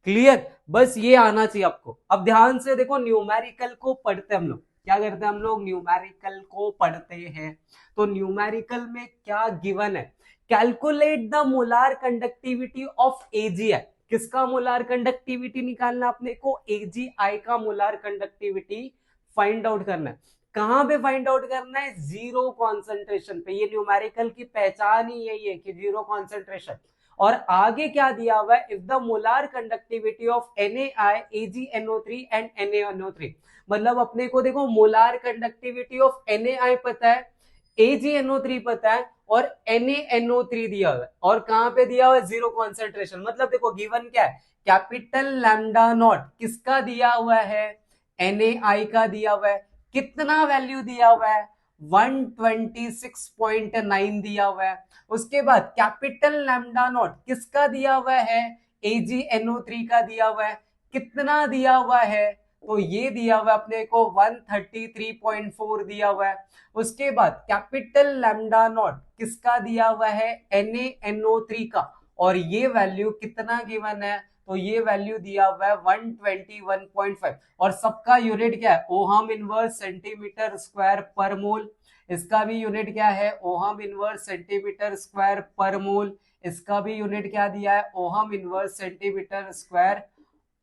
क्लियर बस ये आना चाहिए आपको। अब ध्यान से देखो न्यूमेरिकल को पढ़ते हम लोग क्या करते हैं हम लोग न्यूमेरिकल को पढ़ते हैं। तो न्यूमेरिकल में क्या गिवन है calculate the molar conductivity of AgI। किसका मोलार कंडक्टिविटी निकालना अपने को AgI का मोलार कंडक्टिविटी फाइंड आउट करना है। कहां पे फाइंड आउट करना है जीरो कॉन्सेंट्रेशन पे। ये न्यूमेरिकल की पहचान ही यही है कि जीरो कॉन्सेंट्रेशन। और आगे क्या दिया हुआ है if the molar conductivity of NaI AgNO3 and NaNO3 मतलब अपने को देखो मोलार कंडक्टिविटी ऑफ NaI पता है AgNO3 पता है और NaNO3 दिया हुआ है और कहां पे दिया हुआ है जीरो कॉन्सेंट्रेशन। मतलब देखो गिवन क्या है कैपिटल लैम्डा नॉट किसका दिया हुआ है NaI का दिया हुआ है। कितना वैल्यू दिया हुआ है 126.9 दिया हुआ है। उसके बाद कैपिटल लैम्डा नॉट किसका दिया हुआ है AgNO3 का दिया हुआ है। कितना दिया हुआ है तो ये दिया हुआ है अपने को 133.4 दिया हुआ है। उसके बाद कैपिटल लैम्डा नॉट किसका दिया हुआ है NaNO3 का और ये वैल्यू कितना गिवन है तो ये वैल्यू दिया हुआ है 121.5 और सबका यूनिट क्या है ओहम इनवर्स सेंटीमीटर स्क्वायर पर मोल। इसका भी यूनिट क्या है ओहम इनवर्स सेंटीमीटर स्क्वायर पर मोल। इसका भी यूनिट क्या दिया है ओहम इनवर्स सेंटीमीटर स्क्वायर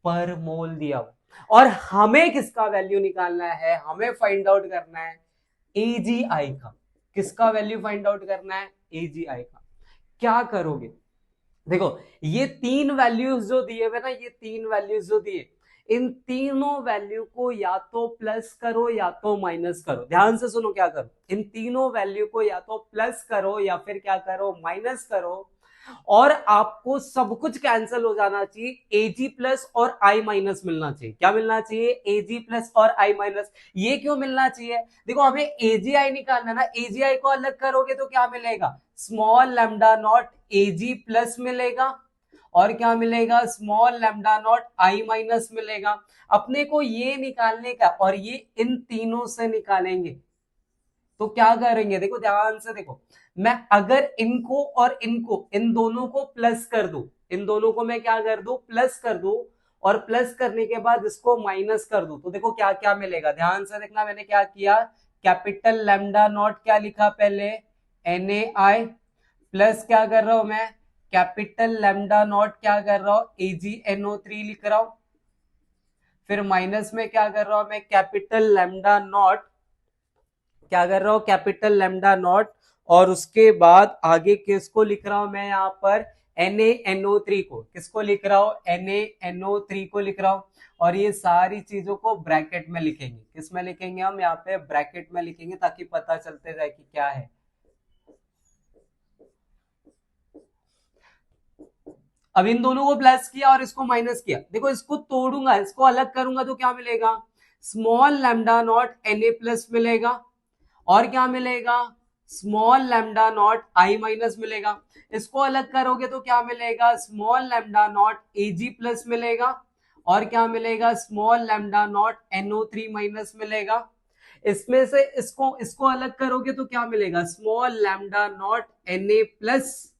पर मोल दिया हुआ। और हमें किसका वैल्यू निकालना है हमें फाइंड आउट करना है AgI का। किसका वैल्यू फाइंड आउट करना है AgI का। क्या करोगे देखो ये तीन वैल्यूज जो दिए हुए ना ये तीन वैल्यूज जो दिए इन तीनों वैल्यू को या तो प्लस करो या तो माइनस करो। ध्यान से सुनो क्या करो इन तीनों वैल्यू को या तो प्लस करो या फिर क्या करो माइनस करो और आपको सब कुछ कैंसिल हो जाना चाहिए Ag प्लस और I माइनस मिलना चाहिए। क्या मिलना चाहिए Ag प्लस और I माइनस। ये क्यों मिलना चाहिए देखो हमें AgI निकालना ना AgI को अलग करोगे तो क्या मिलेगा small lambda naught Ag plus मिलेगा और क्या मिलेगा small lambda naught I minus मिलेगा। अपने को ये निकालने का और ये इन तीनों से निकालेंगे तो क्या करेंगे देखो ध्यान से देखो मैं अगर इनको और इनको इन दोनों को प्लस कर दूं इन दोनों को मैं क्या कर दूं प्लस कर दूं और प्लस करने के बाद इसको माइनस कर दूं तो देखो क्या क्या मिलेगा, ध्यान से देखना। मैंने क्या किया, कैपिटल लैम्डा नॉट क्या लिखा पहले, NaI, प्लस क्या कर रहा हूं मैं, कैपिटल लैम्डा नॉट क्या कर रहा हूं, AgNO3 लिख रहा हूं। फिर माइनस में क्या कर रहा हूं मैं, कैपिटल लैम्डा नॉट क्या कर रहा हूं, कैपिटल लैम्डा नॉट, और उसके बाद आगे किसको लिख रहा हूं मैं यहाँ पर, NaNO3 को। किसको लिख रहा हूं, NaNO3 को लिख रहा हूं। और ये सारी चीजों को ब्रैकेट में लिखेंगे, किस में लिखेंगे हम, यहाँ पे ब्रैकेट में लिखेंगे ताकि पता चलते जाए कि क्या है। अब इन दोनों को प्लस किया और इसको माइनस किया, देखो इसको तोड़ूंगा, इसको अलग करूंगा तो क्या मिलेगा, small lambda naught Na plus मिलेगा, और क्या मिलेगा, small lambda not I minus मिलेगा। इसको अलग करोगे तो क्या मिलेगा, small lambda naught Ag plus मिलेगा, और क्या मिलेगा, small lambda naught NO3 minus मिलेगा। इसमें से इसको इसको अलग करोगे तो क्या मिलेगा, small lambda naught Na plus,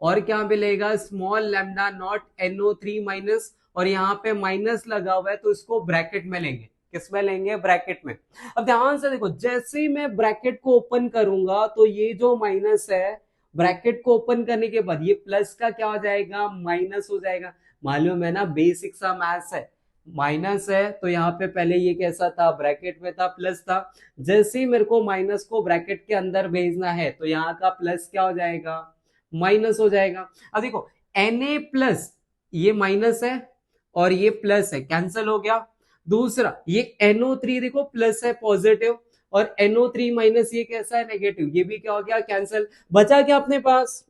और क्या मिलेगा, small lambda naught NO3 minus, और यहाँ पे माइनस लगा हुआ है तो इसको ब्रैकेट में लेंगे, किसमें लेंगे, ब्रैकेट में। अब ध्यान से देखो, जैसे ही मैं ब्रैकेट को ओपन करूंगा तो ये जो माइनस है, ब्रैकेट को ओपन करने के बाद ये प्लस का क्या हो जाएगा, माइनस हो जाएगा। मालूम है ना, बेसिक सा मैथ्स है। माइनस है तो यहाँ पे पहले ये कैसा था, ब्रैकेट में था, प्लस था। जैसे ही मेरे को माइनस को ब्रैकेट के अंदर भेजना है तो यहाँ का प्लस क्या हो जाएगा, माइनस हो जाएगा। अब देखो Na प्लस, ये माइनस है और ये प्लस है, कैंसिल हो गया। दूसरा ये NO3 देखो प्लस है, पॉजिटिव, और NO3 माइनस ये कैसा है, नेगेटिव, ये भी क्या हो गया, कैंसिल। बचा क्या अपने पास,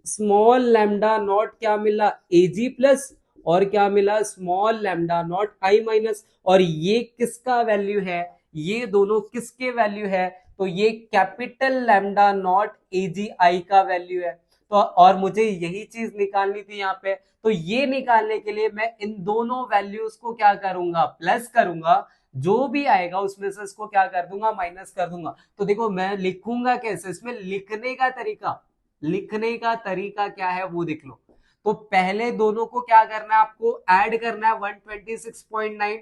स्मॉल लैम्डा नॉट क्या मिला, Ag प्लस, और क्या मिला, small lambda not I minus. और ये किसका वैल्यू है, ये दोनों किसके वैल्यू है, तो ये कैपिटल लैम्डा नॉट AgI का वैल्यू है। तो और मुझे यही चीज निकालनी थी यहाँ पे, तो ये निकालने के लिए मैं इन दोनों वैल्यूज को क्या करूंगा, प्लस करूंगा, जो भी आएगा उसमें से इसको क्या कर दूंगा, माइनस कर दूंगा। तो देखो मैं लिखूंगा कैसे, इसमें लिखने का तरीका क्या है वो देख लो। तो पहले दोनों को क्या करना है, आपको ऐड करना है 126.9,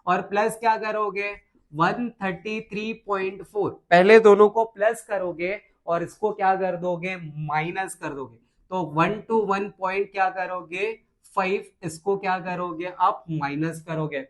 और प्लस क्या करोगे, 133.4। पहले दोनों को प्लस करोगे और इसको क्या कर दोगे, माइनस कर दोगे। तो 1 to 1 पॉइंट क्या करोगे, 5, इसको क्या करोगे आप, माइनस करोगे।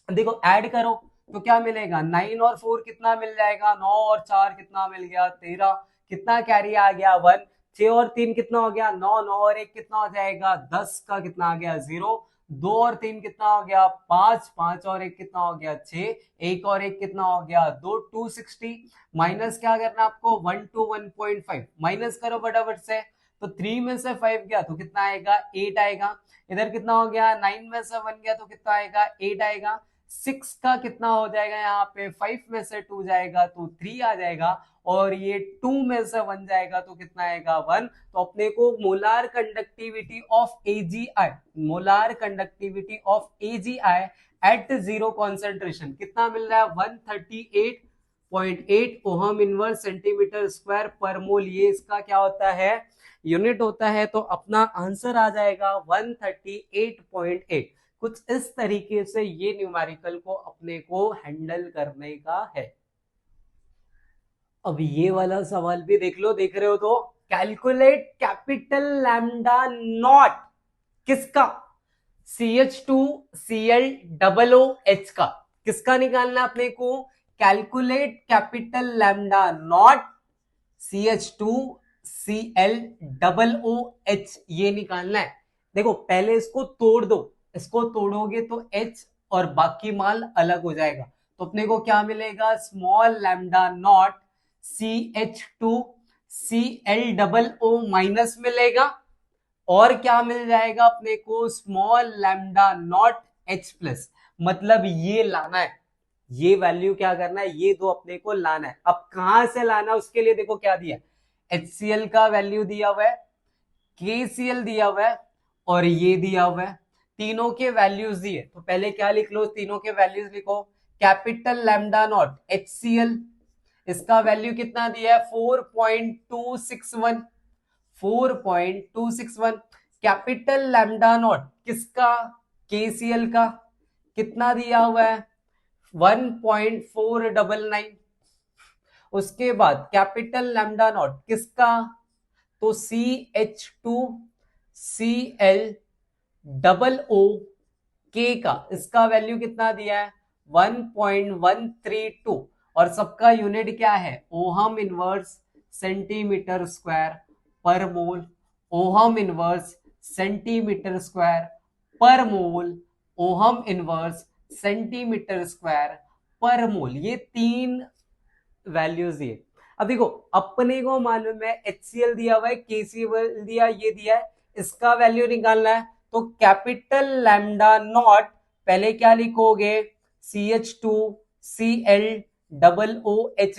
देखो ऐड करो तो क्या मिलेगा, 9 और 4 कितना मिल जाएगा, 9 और 4 कितना मिल गया, 13, कितना कैरी आ गया, 1, 6 और 3 कितना हो गया, 9, 9 और 1 कितना हो जाएगा, 10 का कितना आ गया, 0, 2 और 3 कितना हो गया, 5, 5 और 1 कितना हो गया, 6, 1 और 1 कितना हो गया, 2, 260, माइनस क्या करना आपको, 1 to 1.5, माइनस करो फटाफट से। तो 3 में से 5 गया तो कितना आएगा, 8 आएगा। इधर कितना हो गया, 9 में से 1 गया तो कितना आएगा, 8 आएगा। 6 का कितना हो जाएगा, यहाँ पे 5 में से 2 जाएगा तो 3 आ जाएगा, और ये 2 में से 1 जाएगा तो कितना आएगा, 1। तो अपने को molar conductivity of AgI, molar conductivity of AgI at zero concentration कितना मिल रहा है, 138.8 ओहम इनवर्स सेंटीमीटर स्क्वायर पर मोल। ये इसका क्या होता है, यूनिट होता है। तो अपना आंसर आ जाएगा 138.8। कुछ इस तरीके से ये न्यूमेरिकल को अपने को हैंडल करने का है। अब ये वाला सवाल भी देख लो, देख रहे हो तो, कैलकुलेट कैपिटल लैम्डा नॉट किसका, CH2Cl OOH का। किसका निकालना है अपने को, calculate capital lambda not CH2Cl OOH, ये निकालना है। देखो पहले इसको तोड़ दो, इसको तोड़ोगे तो H और बाकी माल अलग हो जाएगा। तो अपने को क्या मिलेगा, small lambda naught CH2Cl minus मिलेगा, और क्या मिल जाएगा अपने को, small lambda naught H plus. मतलब ये लाना है, ये वैल्यू क्या करना है, ये दो अपने को लाना है। अब कहां से लाना है उसके लिए देखो क्या दिया, HCl का वैल्यू दिया हुआ है, KCl दिया हुआ है, और ये दिया हुआ है, तीनों के वैल्यूज दिए। तो पहले क्या लिख लो, तीनों के वैल्यूज लिखो। कैपिटल लैम्डा नॉट HCl, इसका वैल्यू कितना दिया है, 4.261, 4.261। कैपिटल लैम्डा नॉट किसका, KCl का कितना दिया हुआ है 1.499। उसके बाद कैपिटल लैम्डा नॉट किसका, तो CH2Cl का इसका वैल्यू कितना दिया है 1.132 और सबका यूनिट क्या है ओहम इनवर्स सेंटीमीटर स्क्वायर पर मोल। ओहम इनवर्स सेंटीमीटर स्क्वायर पर मोल, ओहम इनवर्स सेंटीमीटर स्क्वायर पर मोल, ये 3 वैल्यूज दिए। अब देखो अपने को मालूम है HCl दिया हुआ है, KCl दिया, ये दिया है, इसका वैल्यू निकालना है। तो कैपिटल लैम्डा नॉट पहले क्या लिखोगे CH2Cl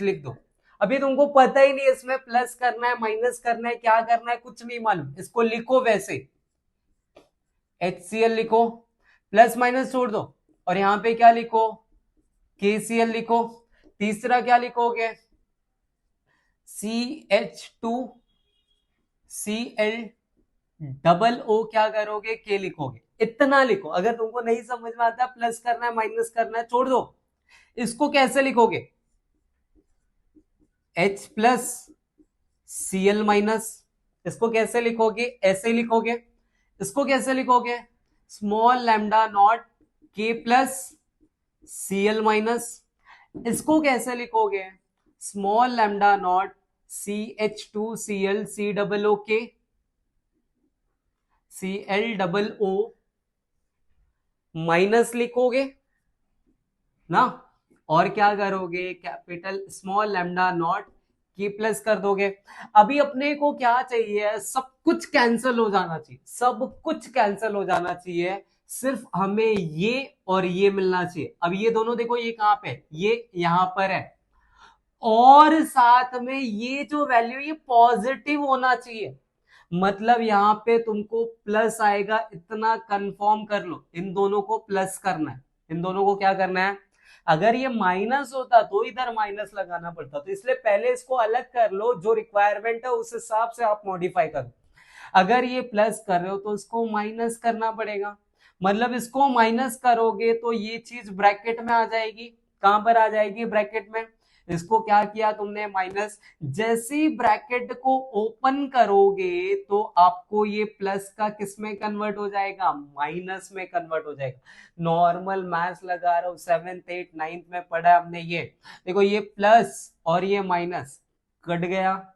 लिख दो। अभी तुमको पता ही नहीं इसमें प्लस करना है माइनस करना है क्या करना है कुछ नहीं मालूम, इसको लिखो वैसे HCl लिखो प्लस माइनस छोड़ दो और यहां पे क्या लिखो KCl लिखो। तीसरा क्या लिखोगे CH2Cl क्या करोगे के लिखोगे, इतना लिखो। अगर तुमको नहीं समझ में आता प्लस करना है माइनस करना है छोड़ दो। इसको कैसे लिखोगे H प्लस Cl माइनस, इसको कैसे लिखोगे ऐसे लिखोगे। इसको कैसे लिखोगे small lambda naught K plus Cl minus. इसको कैसे लिखोगे small lambda naught CH2Cl ClO minus लिखोगे ना, और क्या करोगे कैपिटल स्मॉल लैम्डा नॉट की प्लस कर दोगे। अभी अपने को क्या चाहिए सब कुछ कैंसिल हो जाना चाहिए, सब कुछ कैंसिल हो जाना चाहिए, सिर्फ हमें ये और ये मिलना चाहिए। अब ये दोनों देखो ये कहां पे ये यहां पर है और साथ में ये जो वैल्यू ये पॉजिटिव होना चाहिए, मतलब यहां पे तुमको प्लस आएगा इतना कंफर्म कर लो। इन दोनों को प्लस करना है, इन दोनों को क्या करना है। अगर ये माइनस होता तो इधर माइनस लगाना पड़ता, तो इसलिए पहले इसको अलग कर लो, जो रिक्वायरमेंट है उस हिसाब से आप मॉडिफाई करो। अगर ये प्लस कर रहे हो तो इसको माइनस करना पड़ेगा, मतलब इसको माइनस करोगे तो ये चीज ब्रैकेट में आ जाएगी। कहां पर आ जाएगी ब्रैकेट में। इसको क्या किया तुमने माइनस, जैसे ही ब्रैकेट को ओपन करोगे तो आपको ये प्लस का किस में कन्वर्ट हो जाएगा माइनस में कन्वर्ट हो जाएगा। नॉर्मल मैथ्स लगा रहा हूं 7th 8th 9th में पढ़ा हमने। ये देखो ये प्लस और ये माइनस कट गया,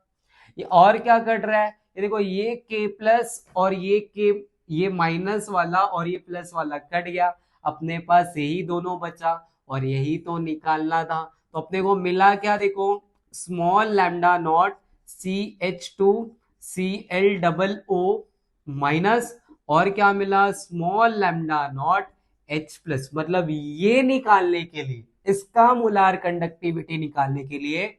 ये और क्या कट रहा है ये देखो ये K प्लस और ये K, ये माइनस वाला और ये प्लस वाला कट गया। अपने पास यही दोनों बचा और यही तो निकालना था। तो अपने को मिला क्या देखो small lambda naught CH2Cl minus और क्या मिला small lambda naught H plus. मतलब ये निकालने के लिए इसका मोलार कंडक्टिविटी निकालने के लिए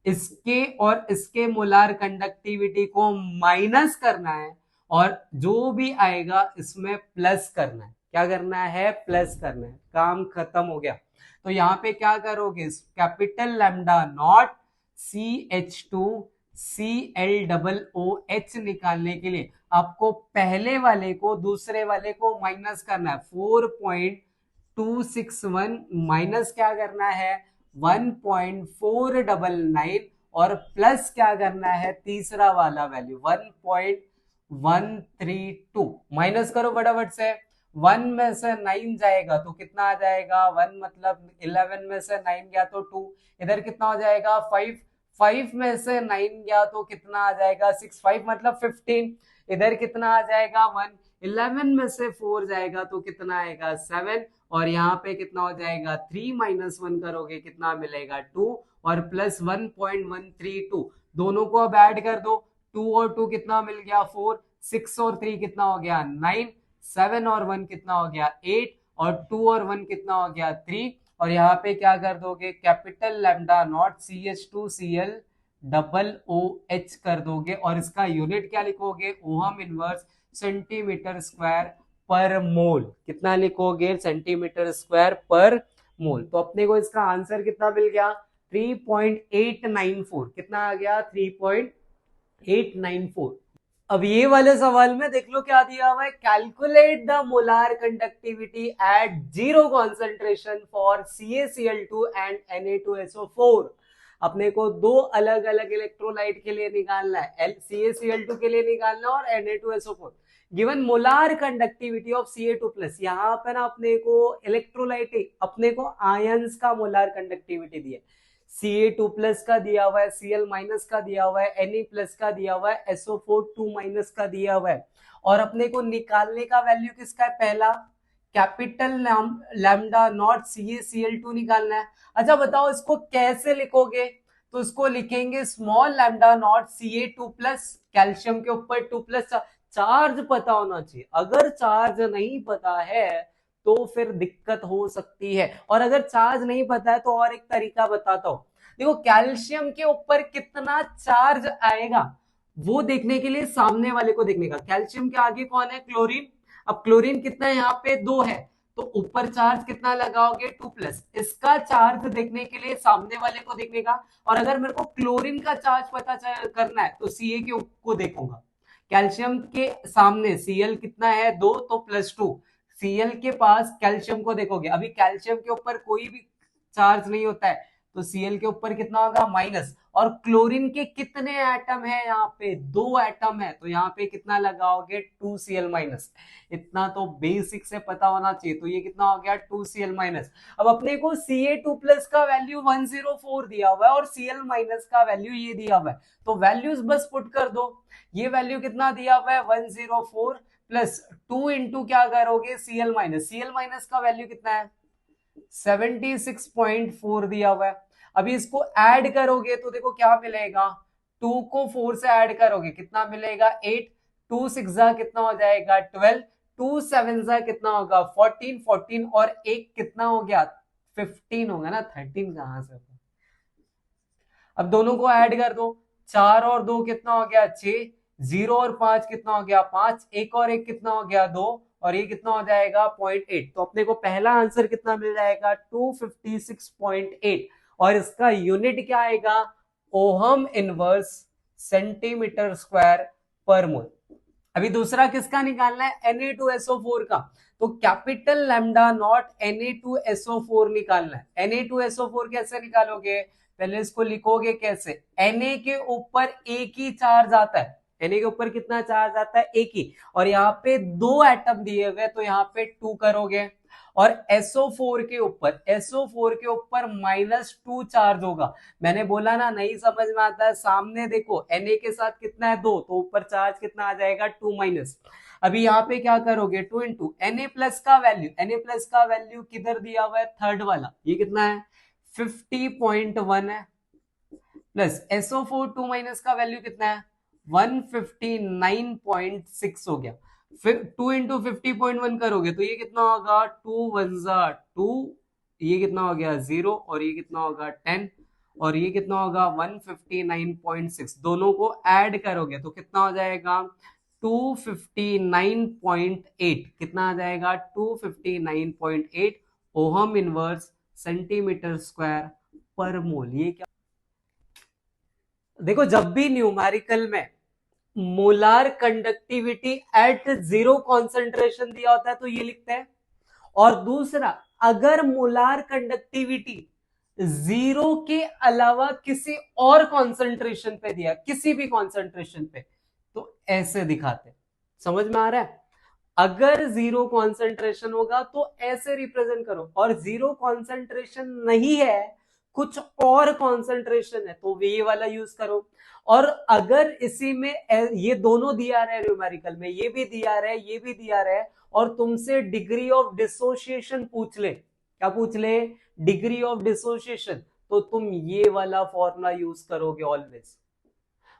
इसके और इसके मोलार कंडक्टिविटी को माइनस करना है और जो भी आएगा इसमें प्लस करना है। क्या करना है प्लस करना है, काम खत्म हो गया। तो यहां पे क्या करोगे कैपिटल लैम्डा नॉट CH2Cl निकालने के लिए आपको पहले वाले को दूसरे वाले को माइनस करना है। 4.261 माइनस क्या करना है 1.499 और प्लस क्या करना है तीसरा वाला वैल्यू 1.132। माइनस करो फटाफट से, 1 में से 9 जाएगा तो कितना आ जाएगा 1 मतलब 11 में से 9 गया तो 2, इधर कितना हो जाएगा 5, 5 में से 9 गया तो कितना आ जाएगा 6, 5 मतलब 15, इधर कितना आ जाएगा 1, 11 में से 4 जाएगा तो कितना आएगा 7 और यहाँ पे कितना हो जाएगा 3 माइनस 1 करोगे कितना मिलेगा 2 और प्लस 1.132। दोनों को अब ऐड कर दो, 2 और 2 कितना मिल गया 4, 6 और 3 कितना हो गया 9, 7 और 1 कितना हो गया 8 और 2 और 1 कितना हो गया 3 और यहाँ पे क्या कर दोगे capital lambda not CH2Cl OH कर दोगे और इसका यूनिट क्या लिखोगे ओहम इनवर्स सेंटीमीटर स्क्वायर पर मोल। कितना लिखोगे सेंटीमीटर स्क्वायर पर मोल। तो अपने को इसका आंसर कितना मिल गया 3.894। कितना आ गया 3.894। अब ये वाले सवाल में देख लो क्या दिया हुआ है, calculate the molar conductivity at zero concentration for CaCl2 and Na2SO4। अपने को दो अलग अलग इलेक्ट्रोलाइट के लिए निकालना है, CaCl2 के लिए निकालना है और Na2SO4। Given molar conductivity of Ca2+, यहाँ पे ना अपने को इलेक्ट्रोलाइट, अपने को आयंस का मोलार कंडक्टिविटी दिया है। Ca2+ का दिया हुआ है, Cl- का दिया हुआ है, Na+ का दिया हुआ है, SO4 2- का दिया हुआ है। और अपने को निकालने का वैल्यू किसका है, पहला कैपिटल लैम्डा नॉट CaCl2 निकालना है। अच्छा बताओ इसको कैसे लिखोगे, तो इसको लिखेंगे small lambda naught Ca2+, calcium के ऊपर 2+। चार्ज पता होना चाहिए, अगर चार्ज नहीं पता है तो फिर दिक्कत हो सकती है। और अगर चार्ज नहीं पता है तो और एक तरीका बताता हूं, देखो कैल्शियम के ऊपर कितना चार्ज आएगा वो देखने के लिए सामने वाले को देखने का। कैल्शियम के आगे कौन है, क्लोरीन। अब क्लोरीन कितना है, यहाँ पे 2 है, तो ऊपर चार्ज कितना लगाओगे 2+। इसका चार्ज देखने के लिए सामने वाले को देखने का। और अगर मेरे को क्लोरीन का चार्ज पता करना है तो Ca के को देखूंगा। कैल्शियम के सामने Cl कितना है 2, तो +2। Cl के पास कैल्शियम को देखोगे, अभी कैल्शियम के ऊपर कोई भी चार्ज नहीं होता है, तो Cl के ऊपर कितना होगा माइनस। और क्लोरीन के कितने एटम है, यहाँ पे 2 एटम है, तो यहाँ पे कितना लगाओगे 2Cl-। इतना तो बेसिक से पता होना चाहिए। तो ये कितना हो गया 2Cl-। अब अपने को Ca2+ का वैल्यू 104 दिया हुआ है और Cl- का वैल्यू ये दिया हुआ है, तो वैल्यूज बस पुट कर दो। ये वैल्यू कितना दिया हुआ है 104 प्लस 2 इंटू क्या करोगे Cl- का वैल्यू कितना है 76.4 दिया हुआ है। अभी इसको ऐड करोगे तो देखो क्या मिलेगा, 2 को 4 से ऐड करोगे कितना मिलेगा 8, 2 6 कितना हो जाएगा 12, 2 7 कितना होगा 14, 14 और एक कितना हो गया 15 होगा ना, 13 कहां से होगा। अब दोनों को ऐड कर दो, 4 और 2 कितना हो गया 6, 0 और 5 कितना हो गया 5, एक और एक कितना हो गया 2, और ये कितना हो जाएगा 0.8। तो अपने को पहला आंसर कितना मिल जाएगा 256.8। और इसका यूनिट क्या आएगा, ओहम इनवर्स सेंटीमीटर स्क्वायर पर मोल। अभी दूसरा किसका निकालना है Na2SO4 का, तो कैपिटल लैम्डा नॉट Na2SO4 निकालना है। Na2SO4 कैसे निकालोगे, पहले इसको लिखोगे कैसे, Na के ऊपर एक ही चार्ज आता है, Na के ऊपर कितना चार्ज आता है एक ही, और यहाँ पे 2 एटम दिए हुए तो यहाँ पे 2 करोगे। और SO4 के ऊपर -2 चार्ज होगा। मैंने बोला ना नहीं समझ में आता है, सामने देखो Na के साथ कितना है 2, तो ऊपर चार्ज कितना आ जाएगा 2-। अभी यहाँ पे क्या करोगे 2 इंटू Na+ का वैल्यू, Na+ का वैल्यू किधर दिया हुआ है थर्ड वाला, ये कितना है 50.1 है, प्लस SO4 2- का वैल्यू कितना है 159.6 हो गया। फिर 2 इंटू 50.1 करोगे तो ये कितना होगा 2 1 2, ये कितना हो गया 0, और ये कितना होगा 10, और ये कितना होगा 159.6। दोनों को ऐड करोगे तो कितना हो जाएगा 259.8। कितना आ जाएगा 259.8 ओहम इनवर्स सेंटीमीटर स्क्वायर पर मोल। ये क्या, देखो जब भी न्यूमेरिकल में molar conductivity at zero concentration दिया होता है तो ये लिखते हैं। और दूसरा, अगर मोलार कंडक्टिविटी जीरो के अलावा किसी और कॉन्सेंट्रेशन पे दिया, किसी भी कॉन्सेंट्रेशन पे, तो ऐसे दिखाते। समझ में आ रहा है, अगर जीरो कॉन्सेंट्रेशन होगा तो ऐसे रिप्रेजेंट करो, और जीरो कॉन्सेंट्रेशन नहीं है कुछ और कॉन्सेंट्रेशन है तो ये वाला यूज करो। और अगर इसी में ये दोनों दिया रहे न्यूमेरिकल में, ये भी दिया रहे ये भी दिया रहे, और तुमसे डिग्री ऑफ डिसोसिएशन पूछ ले, क्या पूछ ले, डिग्री ऑफ डिसोसिएशन, तो तुम ये वाला फॉर्मूला यूज करोगे always.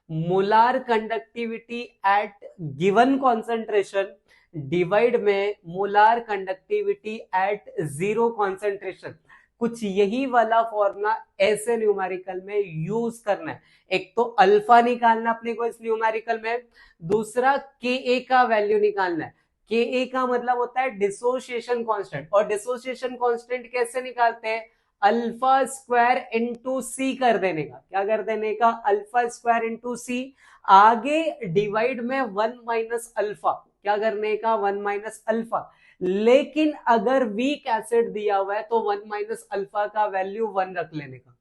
Molar conductivity at given concentration divide में molar conductivity at zero concentration. कुछ यही वाला फॉर्मूला ऐसे न्यूमेरिकल में यूज करना है। एक तो अल्फा निकालना अपने को इस न्यूमेरिकल में, दूसरा के का वैल्यू निकालना है। के का मतलब होता है डिसोसिएशन कांस्टेंट, और डिसोसिएशन कांस्टेंट कैसे निकालते हैं, अल्फा स्क्वायर इंटू सी कर देने का, क्या कर देने का, अल्फा स्क्वायर इंटू सी, आगे डिवाइड में 1 माइनस अल्फा, क्या करने का, 1 माइनस अल्फा। लेकिन अगर वीक एसिड दिया हुआ है तो 1 माइनस अल्फा का वैल्यू 1 रख लेने का।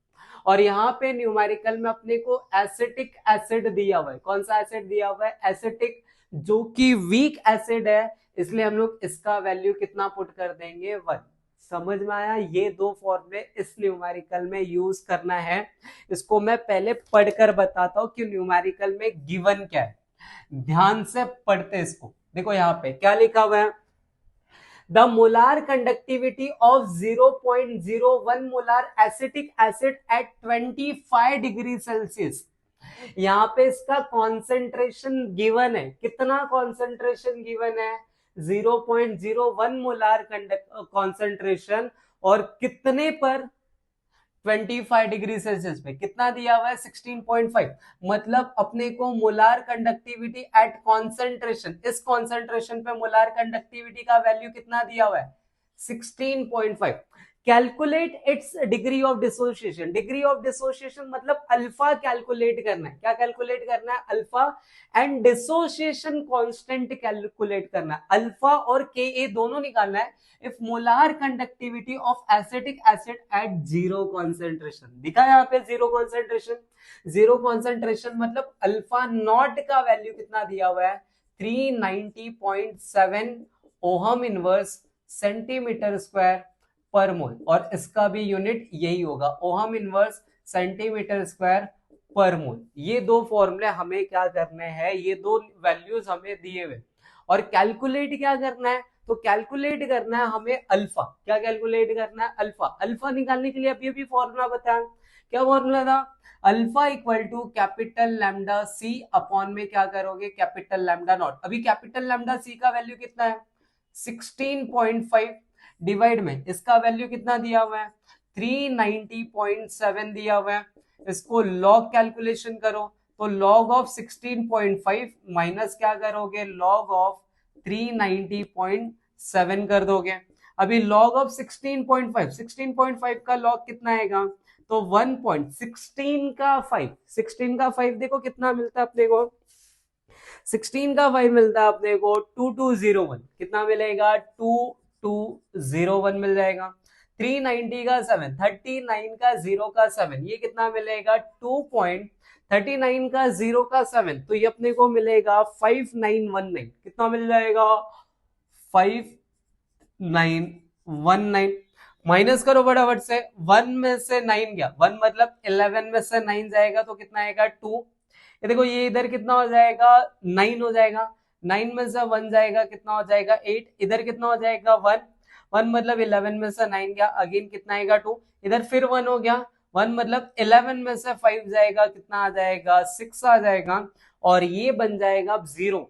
और यहाँ पे न्यूमेरिकल में अपने को एसिटिक एसिड दिया हुआ है, कौन सा एसिड दिया हुआ है, एसिटिक, जो कि वीक एसिड है, इसलिए हम लोग इसका वैल्यू कितना पुट कर देंगे, 1। समझ में आया, ये दो फॉर्मूले इस न्यूमेरिकल में यूज करना है। इसको मैं पहले पढ़कर बताता हूं कि न्यूमेरिकल में गिवन क्या है, ध्यान से पढ़ते इसको। देखो यहाँ पे क्या लिखा हुआ है, the molar conductivity of 0.01 molar acetic acid at 25 degree Celsius. यहाँ पे इसका कॉन्सेंट्रेशन गिवन है, कितना कॉन्सेंट्रेशन गिवन है, 0.01 मोलार कॉन्सेंट्रेशन, और कितने पर, 25 डिग्री सेल्सियस पे, कितना दिया हुआ है, 16.5। मतलब अपने को मोलार कंडक्टिविटी एट कॉन्सेंट्रेशन, इस कॉन्सेंट्रेशन पे मोलार कंडक्टिविटी का वैल्यू कितना दिया हुआ है, 16.5। Calculate its degree of dissociation, degree of dissociation मतलब अल्फा कैलकुलेट करना है, क्या कैलकुलेट करना है, alpha, and dissociation constant calculate करना है, अल्फा और के ए दोनों निकालना है। If molar conductivity of acetic acid at zero concentration, दिखा यहाँ पे जीरो कॉन्सेंट्रेशन, जीरो कॉन्सेंट्रेशन मतलब अल्फा नॉट का वैल्यू कितना दिया हुआ है, 390.7 ओहम इनवर्स सेंटीमीटर स्क्वायर पर मोल, और इसका भी यूनिट यही होगा, ओहम इनवर्स सेंटीमीटर स्क्वायर पर मोल। ये दो फॉर्मूले हमें क्या करने हैं, ये दो वैल्यूज हमें दिए हुए, और कैलकुलेट क्या करना है, तो कैलकुलेट करना है हमें अल्फा, क्या कैलकुलेट करना है, अल्फा। अल्फा निकालने के लिए अभी अभी फॉर्मूला बताया, क्या फॉर्मूला था, alpha equal to capital lambda C upon में क्या करोगे, कैपिटल लैम्डा नॉट। अभी कैपिटल लैम्डा सी का वैल्यू कितना है, 16.5, डिवाइड में इसका वैल्यू कितना दिया हुआ है, 390.7 दिया हुआ है। इसको लॉग कैलकुलेशन करो, तो लॉग ऑफ 16.5 माइनस क्या करोगे, लॉग ऑफ 390.7 कर दोगे। अभी लॉग ऑफ 16.5, 16.5 का लॉग कितना आएगा, तो 1.16 का 5, 16 का 5 देखो कितना मिलता है अपने को, 16 का 5 मिलता है अपने को 2201, कितना मिलेगा, 2201 मिल जाएगा। 390 का 7, 39 का 0 का 7, ये कितना मिलेगा, 2.39 का 0 का 7, तो ये अपने को मिलेगा 5919, कितना मिल जाएगा, 5919। माइनस करो फटाफट से, 1 में से 9 गया, 1 मतलब 11 में से 9 जाएगा तो कितना आएगा, 2। ये देखो ये इधर कितना हो जाएगा, 9 हो जाएगा, 9 में से 1 जाएगा कितना हो जाएगा, 8, इधर कितना हो जाएगा, 1, 1 मतलब 11 में से 9 गया, अगेन कितना आएगा, 2, इधर फिर 1 हो गया, 1 मतलब 11 में से 5 जाएगा, कितना आ जाएगा, 6 आ जाएगा, और ये बन जाएगा 0,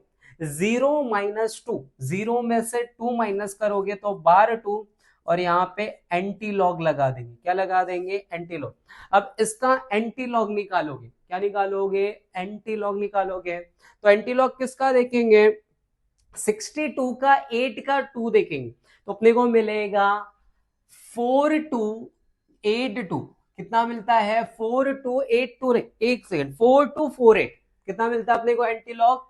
0 माइनस 2, 0 में से 2 माइनस करोगे तो बार 2, और यहाँ पे एंटी लॉग लगा देंगे, क्या लगा देंगे, एंटी लॉग। अब इसका एंटी लॉग निकालोगे, क्या निकालोगे, एंटी लॉग निकालोगे, तो एंटी लॉग किसका देखेंगे, 62 का 8 का 2 देखेंगे, तो अपने को मिलेगा 4282, कितना मिलता है, 4282, एक सेकेंड, 4248, कितना मिलता है अपने को एंटी लॉग,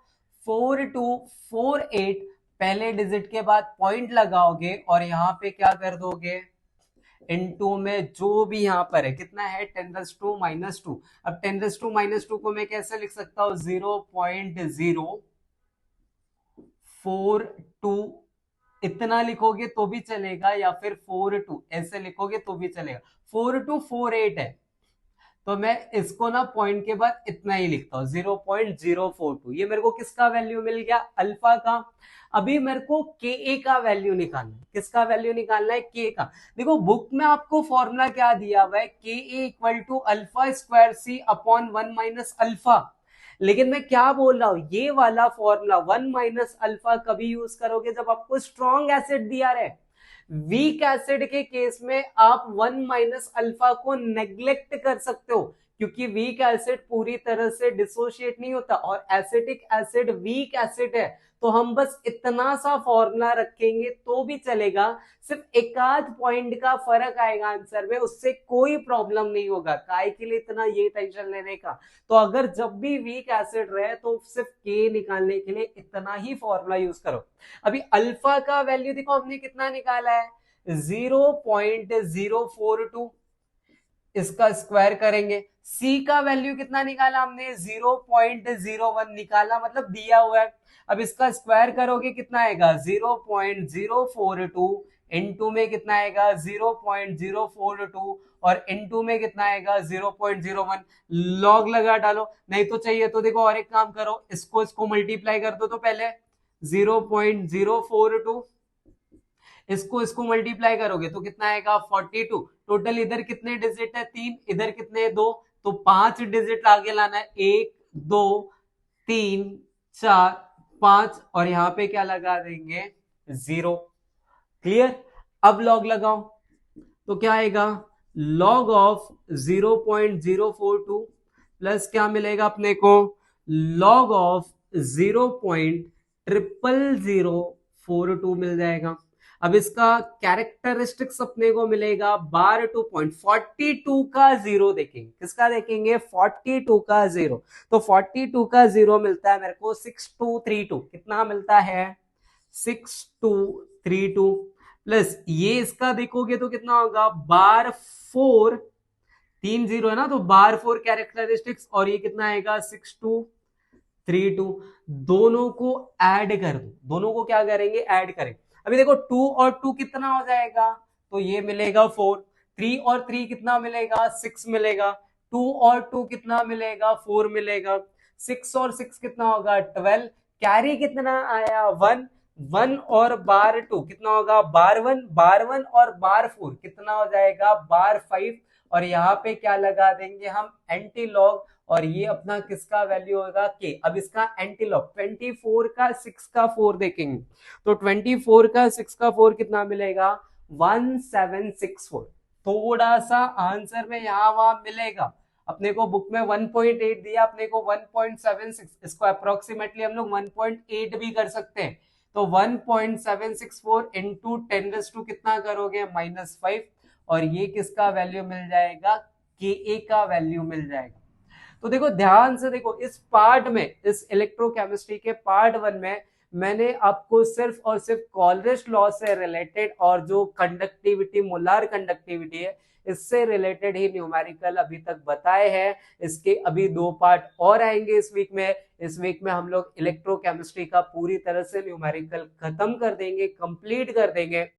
4248। पहले डिजिट के बाद पॉइंट लगाओगे और यहाँ पे क्या कर दोगे, इनटू में जो भी यहाँ पर है कितना है, 10⁻²। अब 10⁻² को मैं कैसे लिख सकता हूँ, 0.042 इतना लिखोगे तो भी चलेगा, या फिर 42 ऐसे लिखोगे तो भी चलेगा। 4248 है तो मैं इसको ना पॉइंट के बाद इतना ही लिखता हूँ, 0.042। ये मेरे को किसका वैल्यू मिल गया, अल्फा का। अभी मेरे को के ए का वैल्यू निकालना है, किसका वैल्यू निकालना है, के का। देखो बुक में आपको फॉर्मूला क्या दिया हुआ है, K a equal to alpha square c upon 1 minus alpha. लेकिन मैं क्या बोल रहा हूं, ये वाला फॉर्मूला 1 माइनस अल्फा कभी यूज करोगे जब आपको स्ट्रॉन्ग एसिड दिया रहे। वीक एसिड के केस में आप 1 माइनस अल्फा को नेग्लेक्ट कर सकते हो, क्योंकि वीक एसिड पूरी तरह से डिसोशिएट नहीं होता, और एसिटिक एसिड वीक एसिड है तो हम बस इतना सा फॉर्मूला रखेंगे तो भी चलेगा, सिर्फ एक आध पॉइंट का फर्क आएगा आंसर में, उससे कोई प्रॉब्लम नहीं होगा। काय के लिए इतना ये टेंशन लेने का। तो अगर जब भी वीक एसिड रहे तो सिर्फ के निकालने के लिए इतना ही फॉर्मूला यूज करो। अभी अल्फा का वैल्यू देखो हमने कितना निकाला है, 0.042, इसका स्क्वायर करेंगे। सी का वैल्यू कितना निकाला हमने, 0.01 निकाला, मतलब दिया हुआ है। अब इसका स्क्वायर करोगे कितना आएगा, 0.042, इनटू में कितना आएगा 0.042, और इनटू में कितना आएगा 0.01। लॉग लगा डालो, नहीं तो चाहिए तो देखो और एक काम करो, इसको मल्टीप्लाई कर दो। तो पहले 0.042, इसको मल्टीप्लाई करोगे तो कितना आएगा 42। टोटल इधर कितने डिजिट है, 3, इधर कितने 2, तो 5 डिजिट आगे लाना है, 1 2 3 4 5, और यहां पे क्या लगा देंगे 0। क्लियर। अब लॉग लगाओ तो क्या आएगा, लॉग ऑफ 0.042 प्लस क्या मिलेगा अपने को, लॉग ऑफ 0.00042 मिल जाएगा। अब इसका कैरेक्टरिस्टिक्स अपने को मिलेगा बार 2.42 का जीरो देखेंगे, किसका देखेंगे 42 का जीरो। तो 42 का जीरो मिलता है मेरे को 6232, कितना मिलता है 6232, प्लस ये इसका देखोगे तो कितना होगा बार 4, 3 जीरो है ना, तो बार 4 कैरेक्टरिस्टिक्स, और ये कितना आएगा 6232। दोनों को ऐड कर दो, दोनों को क्या करेंगे ऐड करें। अभी देखो 2 और 2 कितना हो जाएगा, तो ये मिलेगा 4, 3 और 3 कितना मिलेगा 6 मिलेगा, 2 और 2 कितना मिलेगा 4 मिलेगा, 6 और 6 कितना होगा 12, कैरी कितना आया 1, 1 और बार 2 कितना होगा बार 1, बार 1 और बार 4 कितना हो जाएगा बार 5, और यहाँ पे क्या लगा देंगे हम एंटी लॉग, और ये अपना किसका वैल्यू होगा के। अब इसका एंटी लॉग 24 का 6 का 4 देखेंगे, तो 24 का 6 का 4 कितना मिलेगा 1764। थोड़ा सा आंसर में यहाँ वहां मिलेगा, अपने को बुक में 1.8 दिया, अपने को 1.76, इसको अप्रोक्सीमेटली हम लोग 1.8 भी कर सकते हैं। तो 1.764 इंटू 10 कितना करोगे -5, और ये किसका वैल्यू मिल जाएगा, के ए का वैल्यू मिल जाएगा। तो देखो ध्यान से देखो, इस पार्ट में, इस इलेक्ट्रोकेमिस्ट्री के पार्ट 1 में मैंने आपको सिर्फ और सिर्फ कॉलरिश लॉ से रिलेटेड और जो कंडक्टिविटी, मोलार कंडक्टिविटी है, इससे रिलेटेड ही न्यूमेरिकल अभी तक बताए हैं। इसके अभी 2 पार्ट और आएंगे इस वीक में। इस वीक में हम लोग इलेक्ट्रोकेमिस्ट्री का पूरी तरह से न्यूमेरिकल खत्म कर देंगे, कंप्लीट कर देंगे।